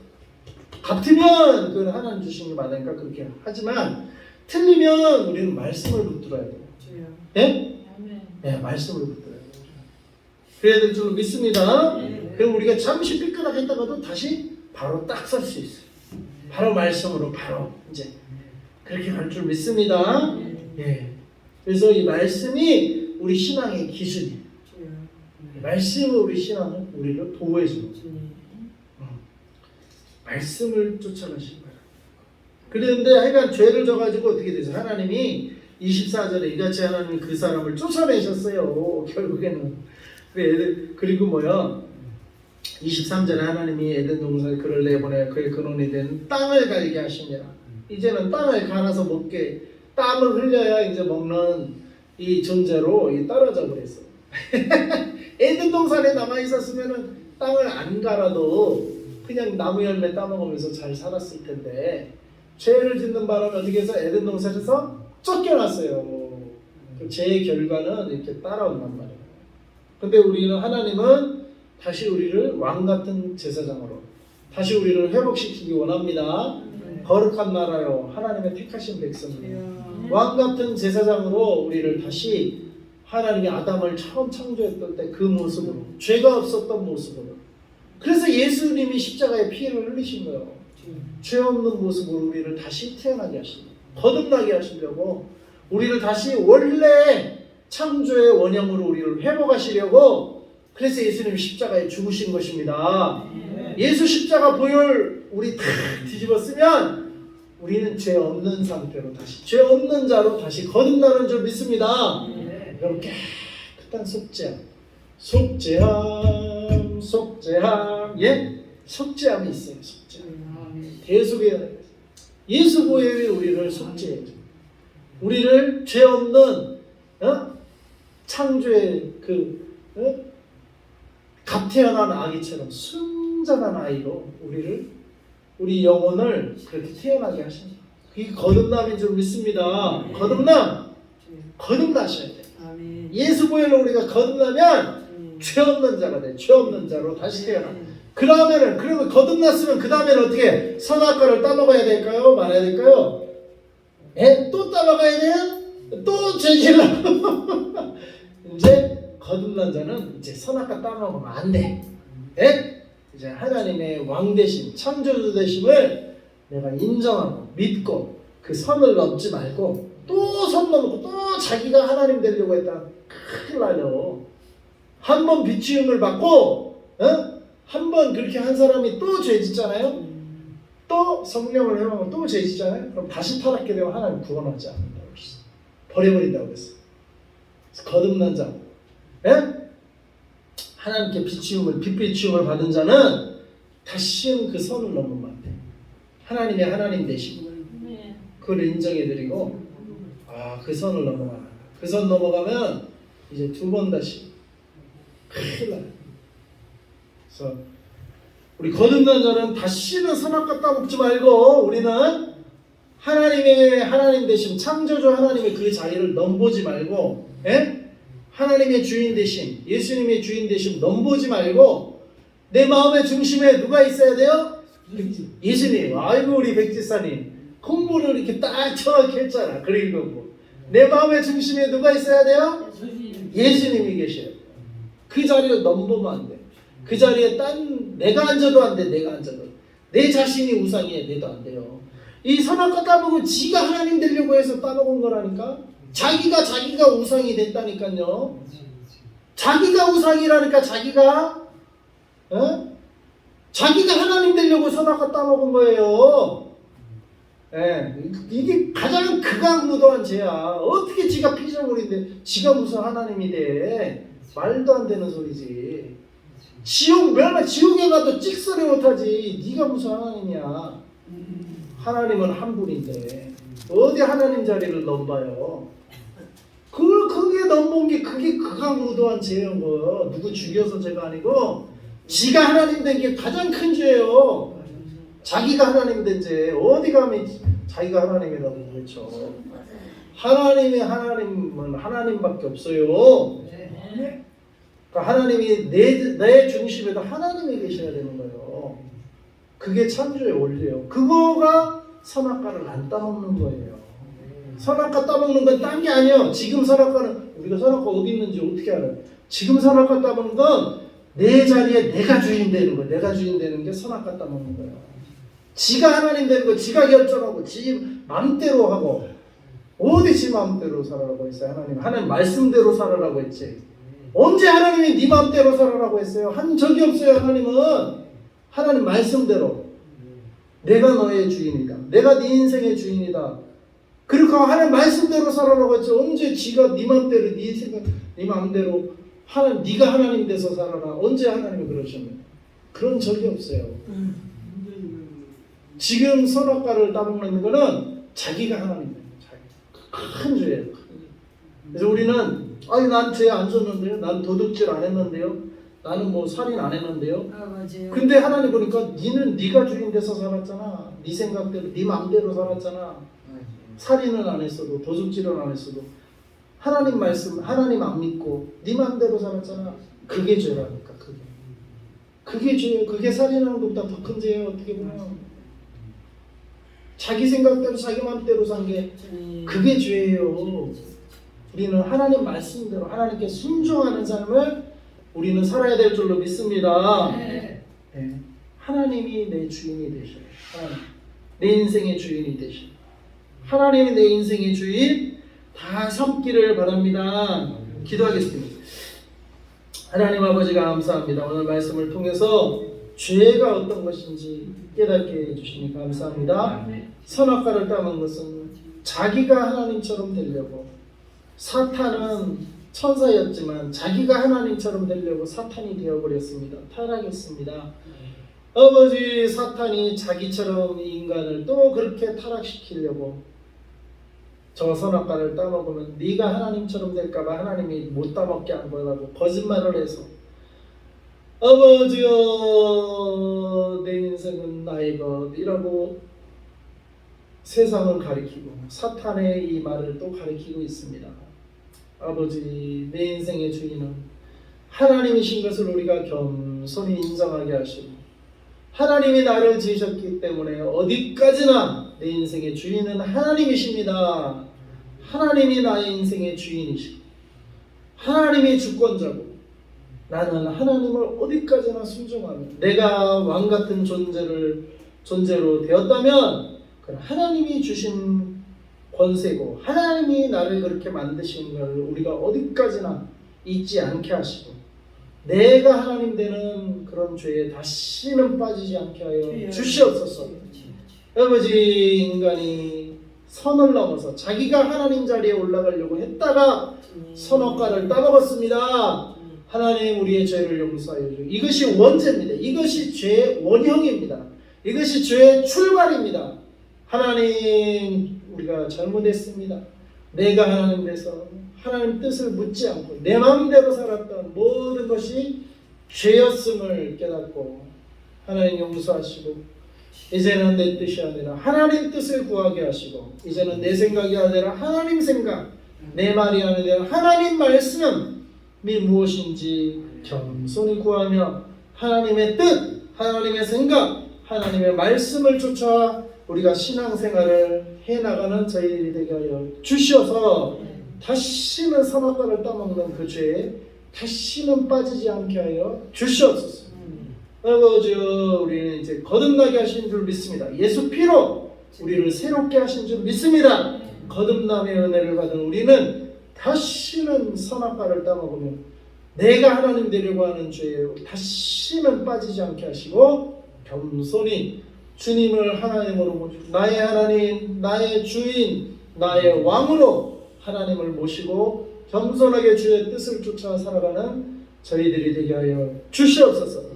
같으면 그건 하나님 주신 게 맞으니까 그렇게 하지만 틀리면 우리는 말씀을 붙들어야 돼요. 네? 네, 말씀을 붙들어야 돼요. 그래야 될 줄 믿습니다. 그럼 우리가 잠시 삐끗하게 했다가도 다시 바로 딱 설 수 있어요. 바로 말씀으로 바로 이제 그렇게 갈 줄 믿습니다. 예. 그래서 이 말씀이 우리 신앙의 기준이에요. 말씀으로 우리 신앙은 우리를 보호해 줍니다. 말씀을 쫓아가신 거예요. 그런데 하여간 죄를 져가지고 어떻게 되죠? 하나님이 24절에 이같이 하나님이 그 사람을 쫓아내셨어요. 결국에는. 그리고 뭐야? 23절에 하나님이 에덴 동산에 그를 내보내 그의 근원이 된 땅을 갈게 하시니라. 이제는 땅을 갈아서 먹게, 땀을 흘려야 이제 먹는 이 존재로 떨어져 버렸어. 에덴 동산에 남아 있었으면은 땅을 안 갈아도 그냥 나무 열매 따먹으면서 잘 살았을 텐데, 죄를 짓는 바람에 어떻게 해서 에덴 동산에서 쫓겨났어요. 그 죄의 결과는 이렇게 따라온단 말이에요. 근데 우리는, 하나님은 다시 우리를 왕 같은 제사장으로 다시 우리를 회복시키기 원합니다. 거룩한 나라요, 하나님의 택하신 백성이에요. 왕 같은 제사장으로 우리를 다시, 하나님이 아담을 처음 창조했던 때 그 모습으로, 죄가 없었던 모습으로. 그래서 예수님이 십자가에 피를 흘리신 거예요. 죄 없는 모습으로 우리를 다시 태어나게 하시고 거듭나게 하시려고, 우리를 다시 원래 창조의 원형으로 우리를 회복하시려고, 그래서 예수님이 십자가에 죽으신 것입니다. 예수 십자가 보혈 우리 다 뒤집었으면 우리는 죄 없는 상태로 다시, 죄 없는 자로 다시 거듭나는 줄 믿습니다. 여러분, 깨끗한 속죄함, 예? 속죄함이 있어요. 속죄함. 대속의 예수 보혈이 우리를 속죄해 줘. 우리를 죄 없는 창조의 갓 태어난 아기처럼 순전한 아이로 우리 영혼을 그렇게 태어나게 하십니다. 그게 거듭남인 줄 믿습니다. 거듭나셔야 돼. 예수 보혈로 우리가 거듭나면 죄 없는 자가 돼. 죄 없는 자로 다시 태어나. 그러면 거듭났으면 그 다음에는 어떻게? 선악과를 따먹어야 될까요? 말아야 될까요? 또 따먹어야 돼요? 또 죄질라고. 이제 거듭난 자는 이제 선악과 따먹으면 안 돼. 이제 하나님의 왕 되심, 창조주 되심을 내가 인정하고 믿고 그 선을 넘지 말고 또 선 넘고 또 자기가 하나님 되려고 했다. 큰일 나요. 한 번 비추임을 받고 한 번 그렇게 한 사람이 또 죄 짓잖아요. 또 성령을 회복하고 또 죄 짓잖아요. 그럼 다시 타락하게 되면 하나님 구원하지 않는다고 했어. 버려버린다고 했어. 거듭난 자, 하나님께 빛비추임을 받은 자는 다시는 그 선을 넘으면 안 돼. 하나님의 하나님 되시고 그걸 인정해드리고, 그 선을 넘어가라. 그 선 넘어가면 이제 두 번 다시 큰일 나요. 그래서 우리 거듭난 자는 다시는 선악과 따먹지 말고, 우리는 하나님 되심, 창조주 하나님의 그 자리를 넘보지 말고, 하나님의 주인 되심, 예수님의 주인 되심 넘보지 말고, 내 마음의 중심에 누가 있어야 돼요? 예수님. 아이고, 우리 백지사님 공부를 이렇게 딱 정확히 했잖아. 그리고 내 마음의 중심에 누가 있어야 돼요? 예수님이 계셔요. 그 자리를 넘보면 안 돼. 그 자리에 내가 앉아도 안 돼. 내가 앉아도. 내 자신이 우상이에요. 내도 안 돼요. 이 선악과 따먹은 지가 하나님 되려고 해서 따먹은 거라니까. 자기가 우상이 됐다니까요. 자기가 우상이라니까. 자기가 하나님 되려고 선악과 따먹은 거예요. 이게 가장 극악무도한 죄야. 어떻게 지가 피조물인데 지가 무슨 하나님이 돼? 말도 안 되는 소리지. 지옥에 가도 찍소리 못하지. 네가 무슨 하나님이야. 하나님은 한 분인데 어디 하나님 자리를 넘봐요. 그게 넘본 게 그게 극악무도한 죄인 거. 누구 죽여서 죄가 아니고 지가 하나님 된 게 가장 큰 죄예요. 자기가 하나님 된 죄. 어디 가면 자기가 하나님이라고 그렇죠. 하나님은 하나님밖에 없어요. 그러니까 하나님이 내 중심에도 하나님이 계셔야 되는 거예요. 그게 창조의 원리예요. 그거가 선악과를 안 따먹는 거예요. 선악과 따먹는 건 딴 게 아니에요. 지금 선악과는, 우리가 선악과 어디 있는지 어떻게 알아요? 지금 선악과 따먹는 건 내 자리에 내가 주인 되는 거예요. 내가 주인 되는 게 선악과 따먹는 거예요. 지가 하나님 되는 거 지가 결정하고 지 마음대로 하고. 어디 지 마음대로 살아라고 했어요? 하나님 말씀대로 살아라고 했지. 언제 하나님이 네 마음대로 살아라고 했어요? 한 적이 없어요. 하나님 말씀대로. 내가 너의 주인이다. 내가 네 인생의 주인이다. 그러니까 하나님 말씀대로 살아라고 했지. 언제 지가 네 맘대로 네 생각 네 마음대로 하나님 네가 하나님 돼서 살아라. 언제 하나님이 그러셨나요? 그런 적이 없어요. 지금 선악과를 따먹는 거는 자기가 하나님이에요. 큰 죄예요. 그래서 우리는 아니 난 죄 안 졌는데요. 난 도둑질 안 했는데요. 나는 뭐 살인 안 했는데요. 아 맞아요. 근데 하나님 보니까 니는 네가 주인 돼서 살았잖아. 네 생각대로 네 마음대로 살았잖아. 살인은 안 했어도 도둑질은 안 했어도 하나님 말씀 하나님 안 믿고 네 마음대로 살았잖아. 그게 죄라니까. 그게 죄예요. 그게 살인하는 것보다 더 큰 죄예요. 어떻게 보면 자기 생각대로 자기 마음대로 산 게 그게 죄예요. 우리는 하나님 말씀대로 하나님께 순종하는 삶을 우리는 살아야 될 줄로 믿습니다. 네. 하나님이 내 주인이 되셔요. 하나님. 내 인생의 주인이 되셔요. 하나님이 내 인생의 주인 다 삼기를 바랍니다. 기도하겠습니다. 하나님 아버지 감사합니다. 오늘 말씀을 통해서 죄가 어떤 것인지 깨닫게 해주시니 감사합니다. 선악과를 따먹은 것은 자기가 하나님처럼 되려고 사탄은 천사였지만 자기가 하나님처럼 되려고 사탄이 되어버렸습니다. 타락했습니다. 아버지 사탄이 자기처럼 인간을 또 그렇게 타락시키려고 저 선악과를 따먹으면 네가 하나님처럼 될까봐 하나님이 못 따먹게 한 거라고 거짓말을 해서 아버지여 내 인생은 나의 것이라고 세상을 가리키고 사탄의 이 말을 또 가리키고 있습니다. 아버지 내 인생의 주인은 하나님이신 것을 우리가 겸손히 인정하게 하시고 하나님이 나를 지으셨기 때문에 어디까지나 내 인생의 주인은 하나님이십니다. 하나님이 나의 인생의 주인이시고 하나님이 주권자고 나는 하나님을 어디까지나 순종하며 내가 왕같은 존재로 되었다면 그건 하나님이 주신 권세고 하나님이 나를 그렇게 만드신 걸 우리가 어디까지나 잊지 않게 하시고 내가 하나님 되는 그런 죄에 다시는 빠지지 않게 하여 주시옵소서. 아버지 인간이 선을 넘어서 자기가 하나님 자리에 올라가려고 했다가 선악과를 따먹었습니다. 하나님 우리의 죄를 용서하여 주시고 이것이 원죄입니다. 이것이 죄의 원형입니다. 이것이 죄의 출발입니다. 하나님 우리가 잘못했습니다. 내가 하나님 돼서 하나님 뜻을 묻지 않고 내 마음대로 살았던 모든 것이 죄였음을 깨닫고 하나님 용서하시고 이제는 내 뜻이 아니라 하나님 뜻을 구하게 하시고 이제는 내 생각이 아니라 하나님 생각 내 말이 아니라 하나님 말씀이 무엇인지 겸손히 구하며 하나님의 뜻 하나님의 생각 하나님의 말씀을 쫓아 우리가 신앙생활을 해나가는 저희들이 되게 하여 주시어서 다시는 선악과를 따먹는 그 죄에 다시는 빠지지 않게 하여 주시옵소서. 아버지여 우리는 이제 거듭나게 하신 줄 믿습니다. 예수 피로 우리를 새롭게 하신 줄 믿습니다. 거듭남의 은혜를 받은 우리는 다시는 선악과를 따먹으며 내가 하나님 되려고 하는 죄에 다시는 빠지지 않게 하시고 겸손히 주님을 하나님으로 모시고 나의 하나님, 나의 주인, 나의 왕으로 하나님을 모시고 겸손하게 주의 뜻을 쫓아 살아가는 저희들이 되게 하여 주시옵소서.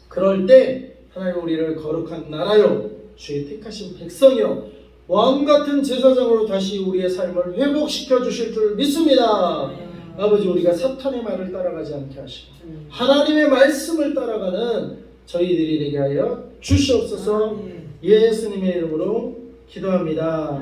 그럴 때 하나님 우리를 거룩한 나라요 주의 택하신 백성이요 왕같은 제사장으로 다시 우리의 삶을 회복시켜 주실 줄 믿습니다. 아버지 우리가 사탄의 말을 따라가지 않게 하시고 하나님의 말씀을 따라가는 저희들이 되게 하여 주시옵소서. 예수님의 이름으로 기도합니다.